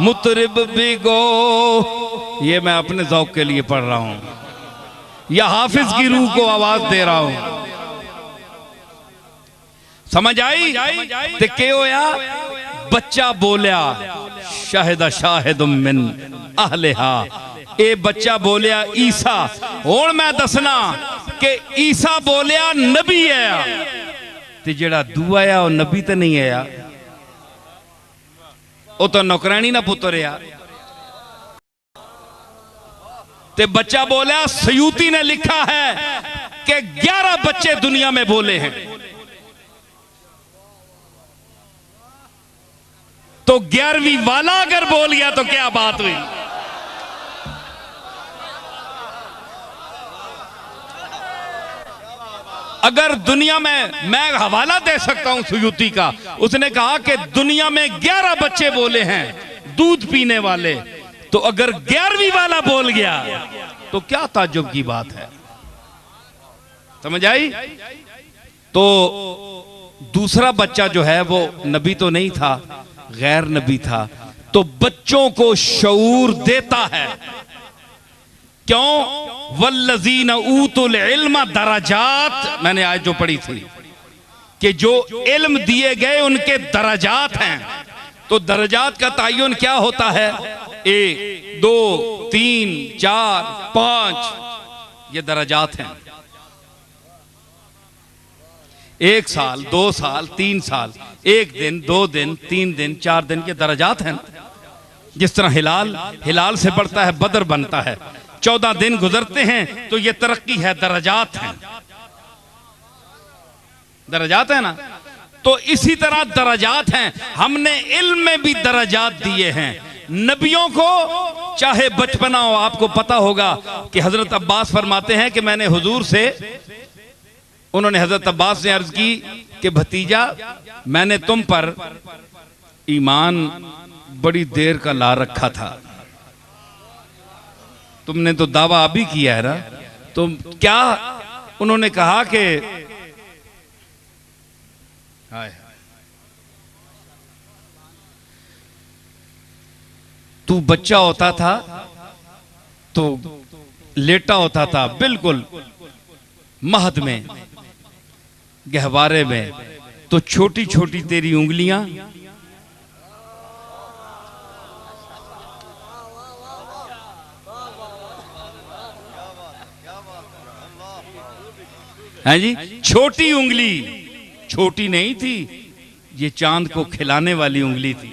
Speaker 1: मुतरिब बिगो, ये मैं अपने ज़ौक़ के लिए पढ़ रहा हूं या हाफिज की रूह को आवाज दे रहा हूं। समझ आई? ते के होया, बच्चा बोलिया शाहिदा शाहिदुम मिन अहलिहा, ए बच्चा बोलिया ईसा। हुण मैं दसना कि ईसा बोलिया नबी है, ते जेड़ा दूआ है वो नबी तो नहीं है, वो तो नौकरानी ना पुत्र है। ते बच्चा बोलिया, सयूती ने लिखा है कि 11 बच्चे दुनिया में बोले हैं, तो 11वीं वाला अगर बोल गया तो क्या बात हुई। अगर दुनिया में, मैं हवाला दे सकता हूं सयूती का, उसने कहा कि दुनिया में 11 बच्चे बोले हैं दूध पीने वाले, तो अगर 11वीं वाला बोल गया तो क्या ताज्जुब की बात है। समझ आई? तो दूसरा बच्चा जो है वो नबी तो नहीं था, गैर नबी था, तो बच्चों को शऊर देता है। क्यों? वल्लज़ीन ऊतुल इल्म दरजात, मैंने आज जो पढ़ी थी कि जो इल्म दिए गए उनके दरजात हैं। तो दरजात का तायुन क्या होता है? 1 2 3 4 5, ये दरजात हैं। 1 साल 2 साल 3 साल, 1 दिन 2 दिन 3 दिन 4 दिन, के दरजात हैं। जिस तरह हिलाल से बढ़ता है बदर बनता है, 14 दिन गुजरते हैं तो ये तरक्की है, दरजात हैं, दरजात है ना। तो इसी तरह दरजात हैं। हमने इल्म में भी दरजात दिए हैं नबियों को, चाहे बचपना हो। आपको पता होगा कि हजरत अब्बास फरमाते हैं कि मैंने हुजूर से, उन्होंने हजरत अब्बास ने अर्ज की कि भतीजा, मैंने तुम पर ईमान बड़ी देर का ला रखा था, तुमने तो दावा अभी किया है ना, तो क्या? उन्होंने कहा कि तू बच्चा होता था तो लेटा होता था बिल्कुल महद में, गहवारे में, तो छोटी छोटी तेरी उंगलियां हैं जी, छोटी उंगली, छोटी नहीं थी, ये चांद को खिलाने वाली उंगली थी,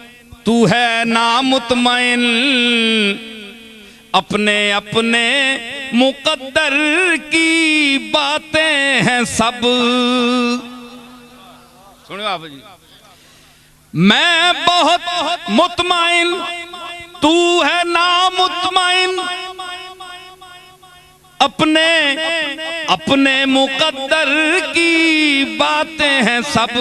Speaker 1: तू है नामुतमइन, अपने अपने मुकद्दर की बातें हैं सब। सुनिए आप जी, मैं बहुत मुतमइन, तू है नामुतमइन, अपने अपने मुकद्दर की बातें हैं सब।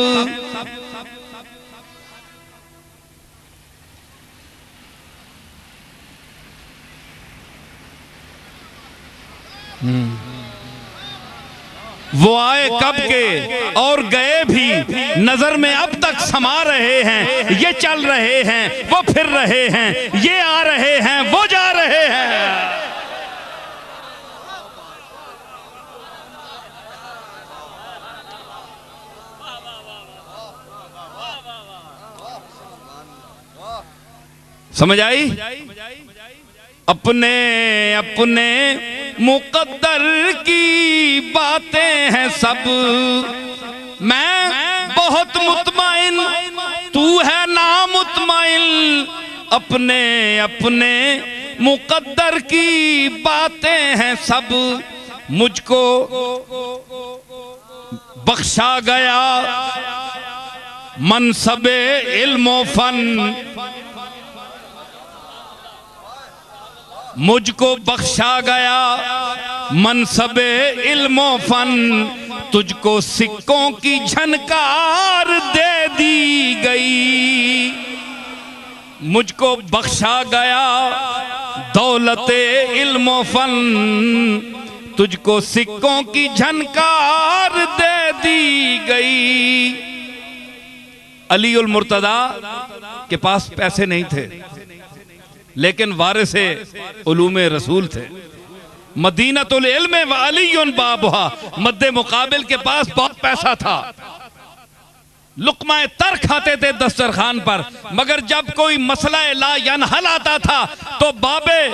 Speaker 1: वो आए कब के और गए भी, नजर में अब तक समा रहे हैं। ये चल रहे हैं, वो फिर रहे हैं, ये आ रहे हैं, वो जा रहे हैं। समझ आई? अपने अपने मुकद्दर की बातें हैं सब। मैं बहुत मुतमइन, तू है नामुतमइन, अपने अपने मुकद्दर की बातें हैं सब। मुझको बख्शा गया मनसबे इल्म फन, मुझको बख्शा गया मनसबे इल्म फन, तुझको सिक्कों की झनकार दे दी गई। मुझको बख्शा गया दौलते इल्म फन, तुझको सिक्कों की झनकार दे दी गई। अली उल मुर्तदा के पास पैसे नहीं थे, लेकिन वारिसे उलूमे रसूल थे। मदीनतुल इल्म व अलीयुन बाबुहा, मद्दे मुकाबिल के पास बहुत पैसा था। लुक़्मा तर खाते थे दस्तरखान पर, मगर जब कोई मसला ला यनहल आता था तो बाबे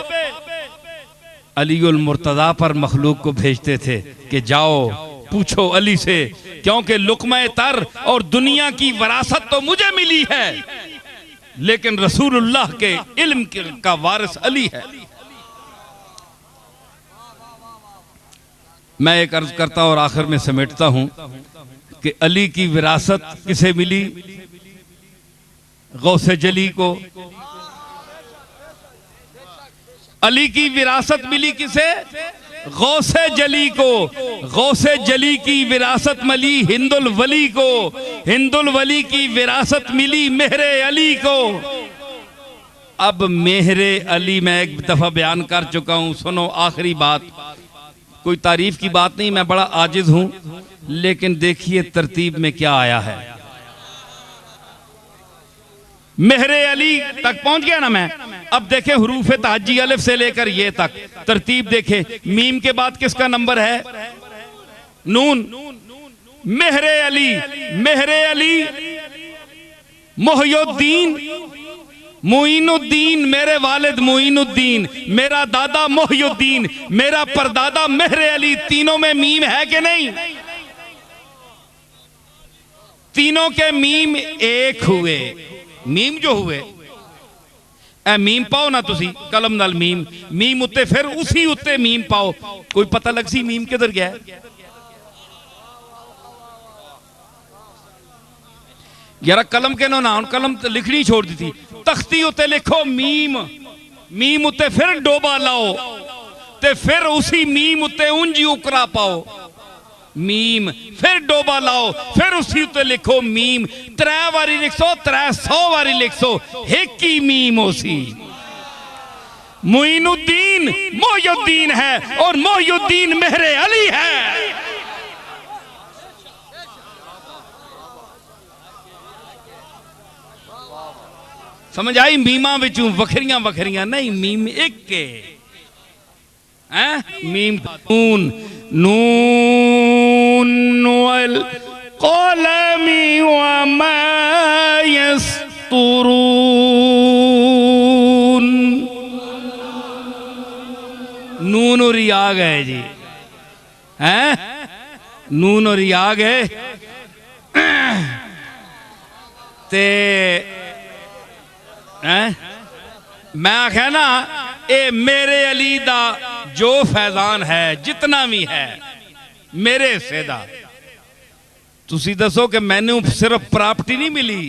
Speaker 1: अलीउल मुर्तदा पर मखलूक को भेजते थे कि जाओ पूछो अली से, क्योंकि लुक़्मा तर और दुनिया की विरासत तो मुझे मिली है, लेकिन रसूलुल्लाह के इल्म का वारिस अली है। मैं एक अर्ज करता और आखिर में समेटता हूं कि अली की विरासत किसे मिली? गौसे जली को। अली की विरासत मिली किसे? गौसे जली को। गौसे जली की विरासत मिली हिंदुल वली को। हिंदुल वली की विरासत मिली मेहरे अली को। अब मेहरे अली मैं एक दफा बयान कर चुका हूं, सुनो आखिरी बात। कोई तारीफ की बात नहीं, मैं बड़ा आजिज हूं, लेकिन देखिए तरतीब में क्या आया है। मेहरे अली तक पहुंच गया ना मैं। अब देखें हुरूफ तहज्जी अलिफ से लेकर ये तक तरतीब देखें। मीम के बाद किसका नंबर है? नून। मेहरे अली, मेहरे अली, मोहियुद्दीन, मोइनुद्दीन, मेरे वालिद मोइनुद्दीन, मेरा दादा मोहियुद्दीन, मेरा परदादा मेहरे अली। तीनों में मीम है कि नहीं? तीनों के मीम एक हुए। मीम जो हुए ए मीम पाओ ना तुसी कलम नाल मीम, मीम उत्ते फिर उसी उत्ते मीम पाओ, कोई पता लग सी मीम किधर गया। यार कलम के नो ना, कलम तो लिखनी छोड़ दी थी। तख्ती उत्ते लिखो मीम, मीम उत्ते फिर डोबा लाओ, ते फिर उसी मीम उत्ते उंजी उकरा पाओ। मीम फिर डोबा लाओ, फिर उसी उत्ते लिखो मीम। 3 बारी लिखो, 300 बारी लिखो, एक ही मीम उसी। मोइनुद्दीन मोहियुद्दीन है और मोहियुद्दीन मेहरे अली है। समझ आई? मीमा विचों वखरियां वखरियां नहीं, मीम एक के हैं। मीम नून, नून वल क़लमी वमा यस्तुरून। नून और या गए जी, हैं? नून और या गए ते हैं मैं आख्या ना ये मेरे अली दा जो फैजान है जितना भी है मेरे हिस्से दा तुसी दसो कि मैनू सिर्फ प्राप्ति नहीं मिली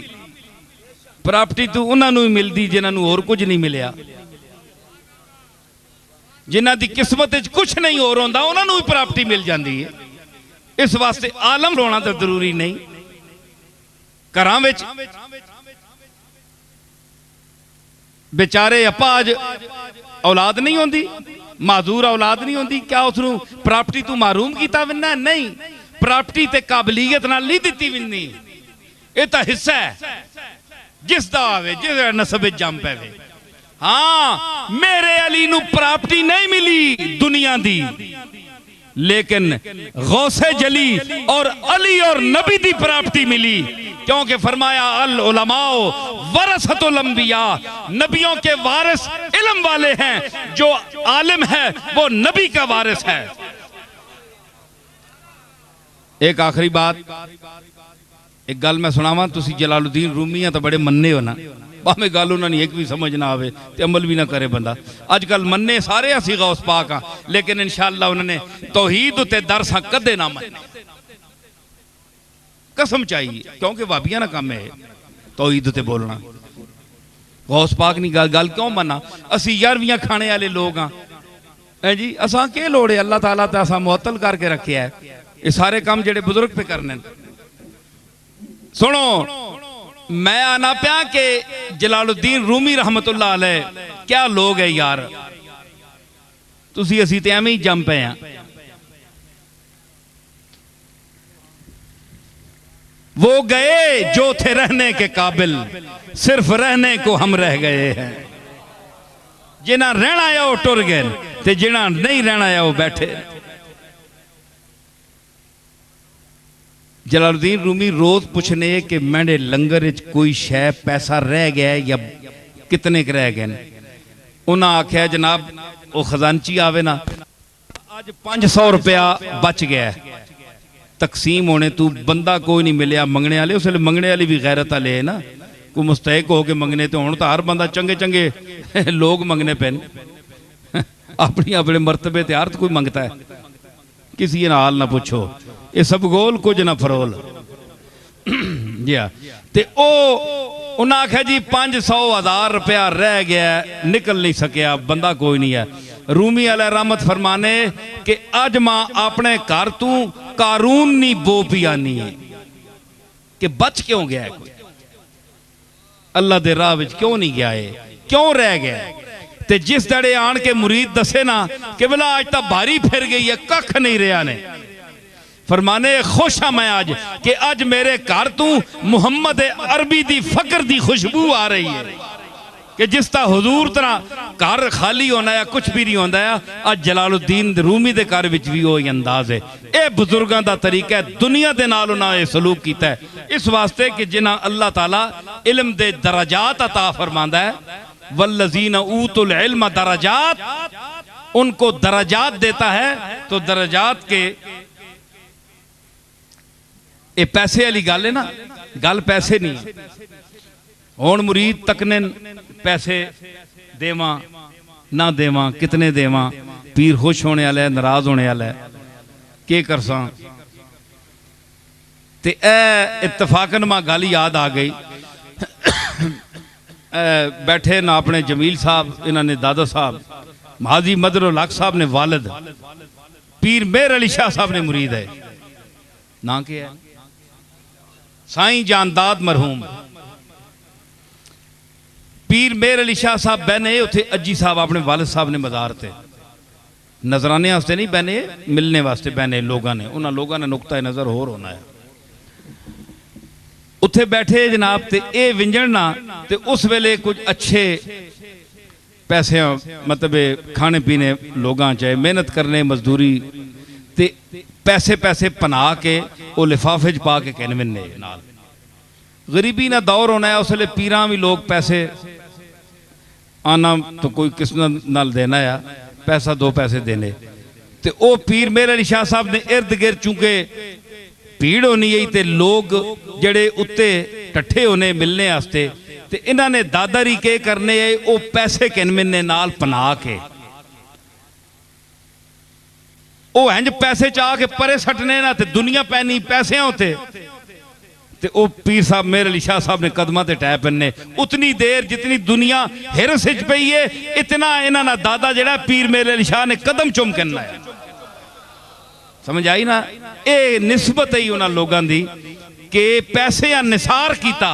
Speaker 1: प्राप्ति तो उन्होंने ही मिलती जिन्होंने होर कुछ नहीं मिलया जिन्हों की किस्मत कुछ नहीं होर होंदा उन्होंने भी प्राप्ति मिल जाती है इस वास्ते आलम होना तो जरूरी नहीं घरां विच बेचारे अपाज औलाद नहीं होंदी माजूर औलाद नहीं होंदी क्या उसनू प्राप्ति तू मारूम किया विन्ना नहीं प्राप्ति ते काबलियत नाल नहीं दिती विन्नी ये तो हिस्सा है जिसदा आवे जिस नसब जम पैवे हाँ मेरे अली नू प्राप्ति नहीं मिली दुनिया दी लेकिन गौसे जली और अली और नबी दी प्राप्ति मिली क्योंकि फरमाया अल उलमाओ वरसतुल अंबिया नबियों के वारिस इल्म वाले हैं जो आलिम है वो नबी का वारिस है। एक आखिरी बात एक गल मैं सुनावा तुसी जलालुद्दीन रूमी तो बड़े मन्ने हो ना भावें गल उन्होंने एक भी समझ ना आवे ते अमल भी ना करे बंदा अजकल मन्ने सारे असी गौस पाक हाँ लेकिन इंशाअल्लाह उन्होंने तौहीद उत्ते दरस कदे ना मन्ने कसम चाहिए क्योंकि भाबियां ना काम है तौहीद उत्ते बोलना गौस पाक नहीं गल क्यों मना असी 11वीं खाने वाले लोग हाँ जी असा के लोड़ है अल्लाह ताला तो असा मुअत्तल करके रखे है ये सारे काम जेडे बुजुर्ग पे करने सुनो मैं आना पाया कि जलालुद्दीन रूमी रहमतुल्लाह अलैह क्या लोग है यार तुसी असी ते एवें ही जम पे हैं वो गए जो थे रहने के काबिल सिर्फ रहने को हम रह गए हैं जिन्हें रहना आया वो टुर गए ते जिन्हें नहीं रहना आया वो बैठे। जलालुद्दीन रूमी रोज पूछने कि मेरे लंगर कोई शै पैसा रह गया है या कितने के रह गए उन्हें आख्या जनाब वो खजानची आवे ना अज 500 रुपया बच गया तकसीम होने तू बंदा कोई नहीं मिलया मंगने वाले उसले मंगने वाली भी गैरत वाले है ना कोई मुस्तैक हो के मंगने तो हूँ तो हर बंदा चंगे चंगे लोग मंगने पे अपनी अपने मरतबे ते हर कोई मंगता है किसी नाल ना पूछो ये सब गोल कुछ ना फरोल जी हाँ ते उन्हें आख्या जी 500,000 रुपया रह गया निकल नहीं सकिया बंदा कोई नहीं है। रूमी अलैह रहमत फरमाने कि अज मां अपने घर तू कारून नहीं बो पियानी है कि बच क्यों गया है कोई अल्लाह दे राह विच क्यों नहीं गया है क्यों रह गया ते जिस दड़े आन के मुरीद दसे ना कि बोला आज तक भारी फिर गई है कख नहीं रहा ने फरमाने खुश हाँ मैं आज कि आज मेरे घर तू मुहम्मद अरबी दी फकर दी खुशबू आ रही है कि जिस तरह हुजूर तरह घर खाली होना है कुछ भी नहीं होता है आज जलालुद्दीन रूमी दे घर विच भी वही अंदाज है। यह बुजुर्गों का तरीका है दुनिया के नाल उन्होंने सलूक किया है इस वास्ते कि जिन्हें अल्लाह ताला इल्म दे दराजात अता फरमांदा है वल्लज़ीन ऊतुल इल्म दराजात उनको दराजात देता है तो दराजात के ये पैसे वाली गल है ना गल पैसे नहीं हुण मुरीद तकने पैसे देवा ना देवा कितने देवा पीर खुश होने वाला है नाराज होने वाला है के करसा ते इत्तफाकन मां गल याद आ गई बैठे ना अपने जमील साहब इन्होंने दादा साहब हाजी मदरुल हक साहब ने वालिद पीर मेहर अली शाह साहब ने मुरीद है ना क्या है साईं जानदाद मरहूम पीर मेहर अली शाह साहब बहने उथे अज्जी साहब अपने वालिद साहब ने मज़ार थे नजराने वास्ते नहीं बहने मिलने वास्ते बहने लोगों ने उन्होंने लोगों ने नुकता नज़र होर होना है उत्थे बैठे जनाब ते ए विंजणना ते उस वेले कुछ अच्छे पैसे मतलब खाने पीने लोगों चाहे मेहनत करने मजदूरी ते पैसे पैसे पना के वो लिफाफे च पा के कहने नाल गरीबी ना दौर होना है उसले पीरा भी लोग पैसे आना तो कोई किस नाल देना है पैसा दो पैसे देने ते ओ पीर मेहर अली शाह साहब ने इर्द गिर्द चूंकि भीड़ होनी है ते लोग जड़े उत्ते टट्ठे होने मिलने वास्ते ते इन्हां ने दादारी के करने है वो पैसे किनमिने नाल पना के वो इंज पैसे चाह के परे सटने ना ते दुनिया पैनी पैसे होते ते ओ पीर साहब मेरे अली शाह साहब ने कदमां ते टै पैने उतनी देर जितनी दुनिया हिरस विच पई है इतना इन्हां दा दादा जेड़ा पीर मेरे अली शाह ने कदम चुम करना है। समझ आई ना? ये निस्बत ही उन्हां लोगां दी कि पैसे निसार कीता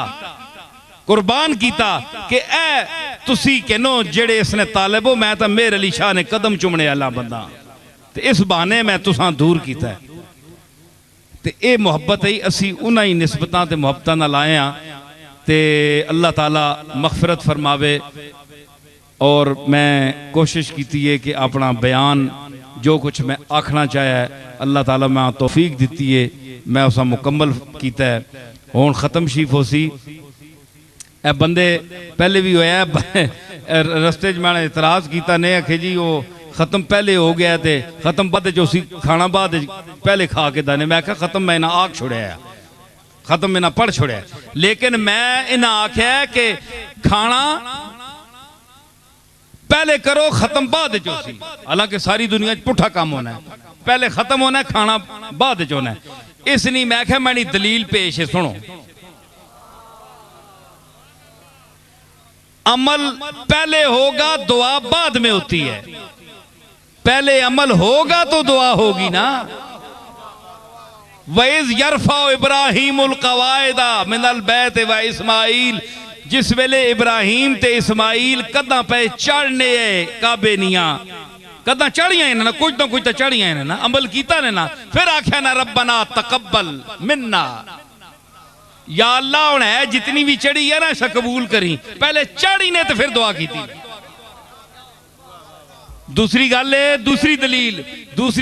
Speaker 1: कुर्बान कीता कि ए तुसी कहनो जेड़े इसने तालिब हो मैं तो मेरे अली शाह ने कदम चुमने वाला बंदा ते इस बहाने मैं तुसां दूर कीता है। ते ये मुहब्बत ही असी उन्हां ही निस्बतां ते मुहब्बतां नाल आए हां ते अल्लाह ताला मगफिरत फरमावे। और मैं कोशिश की है कि अपना बयान जो कुछ मैं आखना चाहे अल्लाह ताला मैं तौफीक दी है मैं उस मुकम्मल किया है। हुण ख़त्म शीफ हो सी ए बंदे पहले भी होया रस्ते मैंने इतराज़ किया ने आखे जी वो खत्म पहले हो गया थे खत्म बाद उसी खाना बाद पहले खा के दाने मैं आख्या खत्म मैं इन्हें आख छोड़िया खत्म इन्हें पढ़ छोड़िया लेकिन मैं इन्हें आख्या कि खाना पहले करो खत्म बाद चौसी। हालांकि सारी दुनिया पुठा काम होना है पहले खत्म होना है खाना बाद च होना है। इस नहीं मैं क्या मैंने दलील पेश है सुनो। अमल पहले होगा दुआ बाद में होती है। पहले अमल होगा तो दुआ होगी ना। वैज़ यरफा इब्राहीमुल कवायदा मिनल बैत व इस्माइल जिस वेले इब्राहिम ते इस्माइल कदा पे चढ़ने काबे निया कदा चढ़िया ना कुछ तो चढ़िया ना अमल किया ने ना फिर आख्या ना रब्बना तकब्बल मिन्ना या अल्लाह हुण है जितनी भी चढ़ी है ना इसे कबूल करी। पहले चढ़ी ने तो फिर दुआ की। दूसरी गल है दूसरी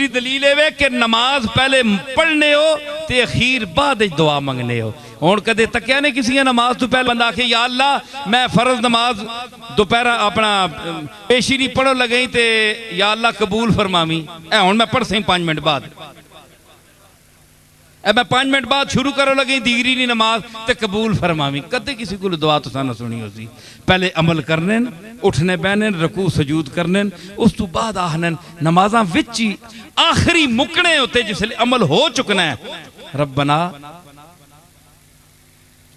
Speaker 1: दलील है कि नमाज पहले पढ़ने हो ते अखीर बाद दुआ मंगने हो। हुण कदे तक्या ने किसी नमाज तो पहले बंदा आखे या अल्लाह मैं फर्ज नमाज दोपहर अपना पेशी नहीं पढ़ो लगे ते या अल्लाह कबूल फरमावी ए हुण मैं पढ़ सही 5 मिनट बाद ए मैं 5 मिनट बाद शुरू करो लगे दीगरी नहीं नमाज ते कबूल फरमावी। कदे किसी को दुआ तो ना सुनी हो सी। पहले अमल करने उठने बहने रकू सजूद करने उस तो बाद आहने नमाजा विच ही आखिरी मुकने होते जिसले अमल हो चुकना है रब्बना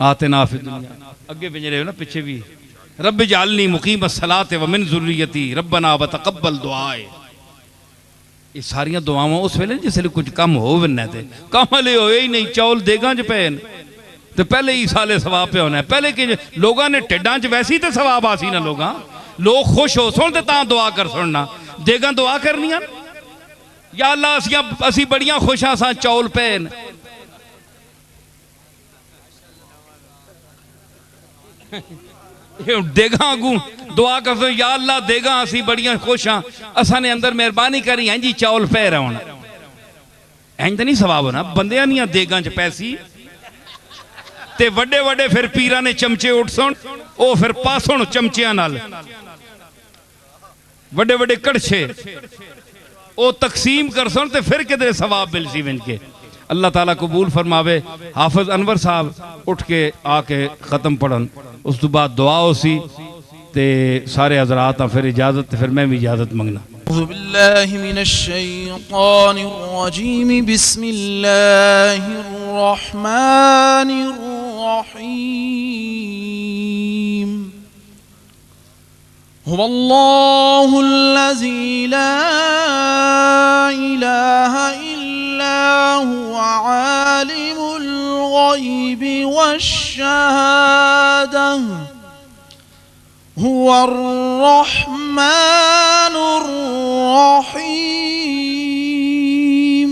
Speaker 1: आतिना फिद दुनिया अगे पिछले हो ना पीछे भी रब जालनी मुकीम सलाते व मिन ज़ुर्रियती रब्बना व तकब्बल दुआए। ये सारिया दुआवां उस वेले जिसले कुछ कम हो बनना थे कम हले होए ही नहीं चौल देगा च पे तो पहले ही साले सवाब पे होना है। पहले कि लोगों ने टिड्डा च वैसी तो सवाब आसी ना लोग खुश हो सुन ता दुआ कर सुनना देगा दुआ करनिया या अल्लाह असी बड़िया खुश हाँ सा चौल पे देगा अगू दुआ कर दो या अल्लाह देगा असी बड़िया खुश हाँ असा ने अंदर मेहरबानी करी इंज चौल पे रहा इंज तो नहीं सवाब होना बंदियां नहीं देगा च पैसी ते वड्डे वड्डे फिर पीरा ने चमचे उठ सुन ओ फिर पासुन चमचियां नाल वड्डे वड्डे कड़छे ओ तकसीम कर सुन ते फिर किधरे सवाब मिल सी विंज के। अल्लाह ताला कबूल फरमावे। हाफिज अनवर साहब उठ के आके खत्म पढ़न उस तो बाद दुआ हो सी ते सारे हजरात फिर इजाजत फिर मैं भी इजाजत मंगना।
Speaker 3: अऊज़ु बिल्लाहि मिनश शैतानिर रजीम बिस्मिल्लाहिर रहमानिर रहीम हुवल्लाहुल्लज़ी ला इलाहा इल्ला हुवा आलिमुल गैबि वश्शहादह हुवर रहमानुर रहीम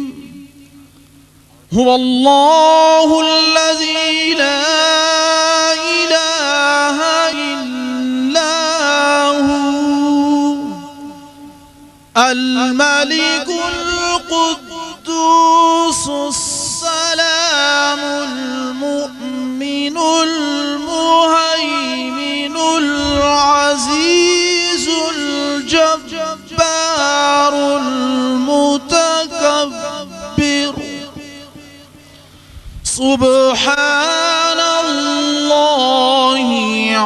Speaker 3: हुवल्लाहुल्लज़ी ला इलाहा इल्ला हु अल मलिकुल कुद्दूसुस सलामुल मुमिनुल मुहैमिनुल अज़ीज़ुल जब्बारुल मुतकब्बिर सुब्हानल्लाहि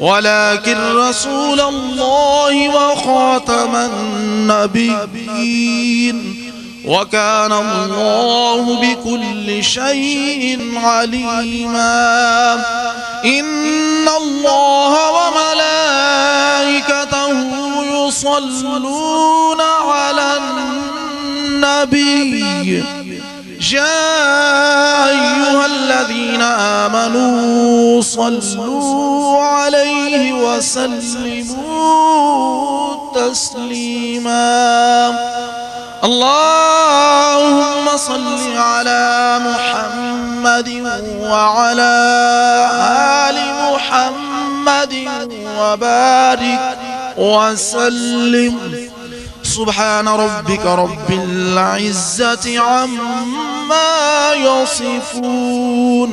Speaker 3: वलाकिन रसूल अल्लाह व खातमन नबिय्यीन व काना अल्लाहु बिकुल्लि शैइन अलीमा। इन्नल्लाह व मलाइकतहु युसल्लूना अलन नबी या अय्युहल्लज़ीना आमनू सल्लू अलैहि व सल्लिमू तस्लीमा। अल्लाहुम्मा सल्लि अला मुहम्मद व अला आलि मुहम्मद व बारिक व सल्लिम। सुब्हान रब्बिका रब्बिल इज्जति अम्मा यसिफून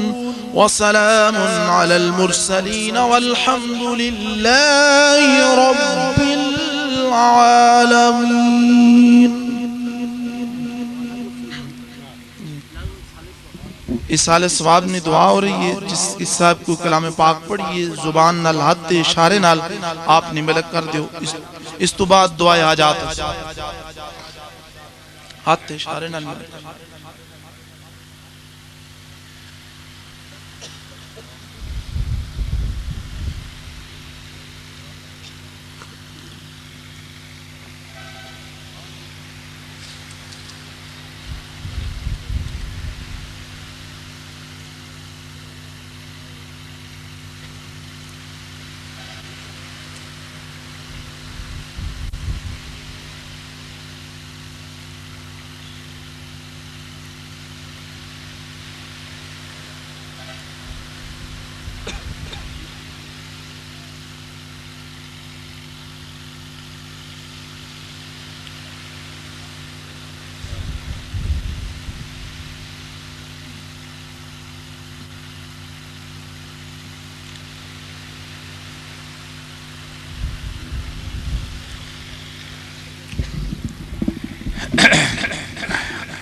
Speaker 3: व सलामुन अलल मुरसलीन वल्हम्दुलिल्लाहि रब्बिल आलमीन। इस साल सवाब ने दुआ हो रही है जिस साहब को कलाम पाक पढ़िए जुबान नाल हाथ दे इशारे नाल आपने मलक कर दो। इस तो बाद दुआ हाजात हाथ दे इशारे नाल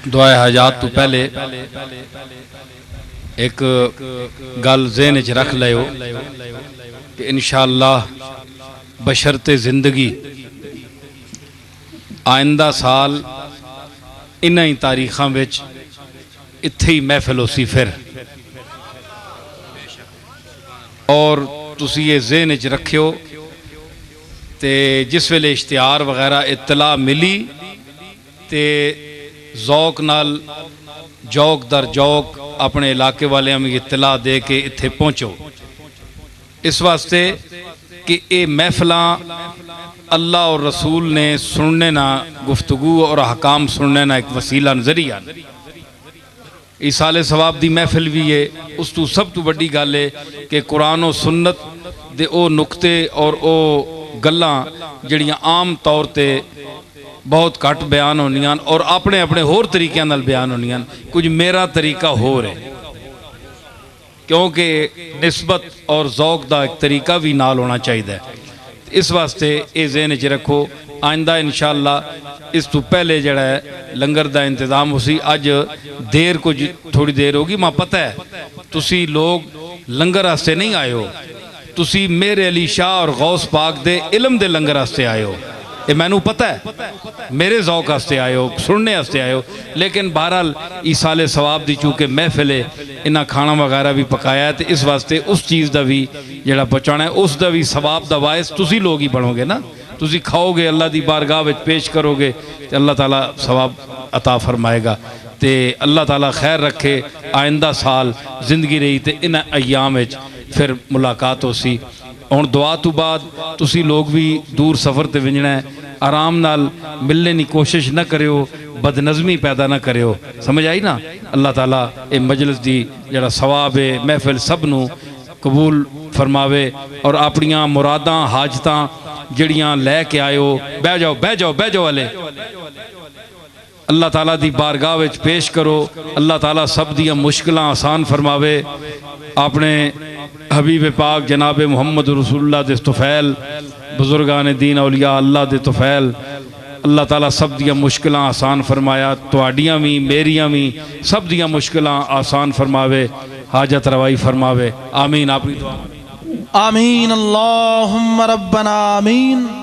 Speaker 1: दुआ हाजात तो पहले एक गल ज़हन च रख लियो कि इंशाअल्लाह बशरते जिंदगी आइंदा साल इन्हां ही तारीखां विच इत्थे ही महफिल होसी फिर। और तुसी ये ज़हन च रखियो ते जिस वेले इश्तिहार वगैरह इत्तला मिली ते जौक नाल जौक दर जौक अपने इलाके वाले में इत्तला दे के इत्थे पहुँचो, इस वास्ते कि ये महफिलां अल्लाह और रसूल ने सुनने ना गुफ्तगू और हकाम सुनने ना एक वसीला नजरिया। इस साले सवाब दी महफिल भी है। उस तो सब तो बड़ी गल है कि कुरान और सुन्नत दे ओ नुकते और ओ गल्लां जड़ियां आम तौर ते बहुत घट बयान होनियां और अपने अपने होर तरीक़े नाल बयान होनियां। कुछ मेरा तरीका होर है क्योंकि निस्बत और ज़ौक दा एक तरीका भी नाल होना चाहिए। इस वास्ते ये ज़हन च रखो आइंदा इंशाअल्लाह इस तो पहले जड़ा है लंगर दा इंतज़ाम उसी अज देर कुछ थोड़ी देर होगी। मां पता है तुसी लोग लंगर वास्ते नहीं आए हो, तुसी मेरे अली शाह और गौस पाक दे इलम दे लंगर वास्ते आए हो। ये मैनू पता है मेरे ज़ौक वास्ते आए हो, सुनने वास्ते आए हो। लेकिन बहरहाल इस साले सवाब दी चूँकि महफिल है इन्ना खाना वगैरह भी पकाया है तो इस वास्ते उस चीज़ का भी जड़ा पहुँचाना है उस दा भी सवाब दा वायस तुसी लोग ही बनोगे ना। तुसी खाओगे अल्लाह दी बारगाह विच पेश करोगे तो अल्लाह ताला सवाब अता फरमाएगा। तो अल्लाह ताला खैर रखे आइंदा साल जिंदगी रही तो इन्हां अयाम विच फिर मुलाकात हो सी। हुण दुआ तो बाद तुसी लोग भी दूर सफ़र ते विंजणा है, आराम नाल मिलने की कोशिश न करियो, बदनज़मी पैदा न करियो। समझ आई ना। अल्लाह ताला ये मजलिस दी जड़ा सवाब है महफिल सब नू कबूल फरमावे और अपनियां मुरादां हाजतां जड़ियां लैके आयो बह जाओ बह जाओ बह जाओ वाले अल्लाह ताला दी बारगाह विच पेश करो। अल्लाह ताला सब दियां मुश्किलां आसान फरमावे। अपने हबीब पाक जनाब मुहम्मद रसूलुल्लाह दे तुफैल बुजुर्गान दीन औलिया अल्लाह दे तुफैल अल्लाह ताला सब दियां मुश्किलां आसान फरमाया। तुहाडियां भी मेरियां भी सब दियां मुश्किलां आसान फरमावे, हाजत रवाई फरमावे। आमीन। अपनी दुआ
Speaker 3: आमीन अल्लाहुम्मा रब्बना आमीन।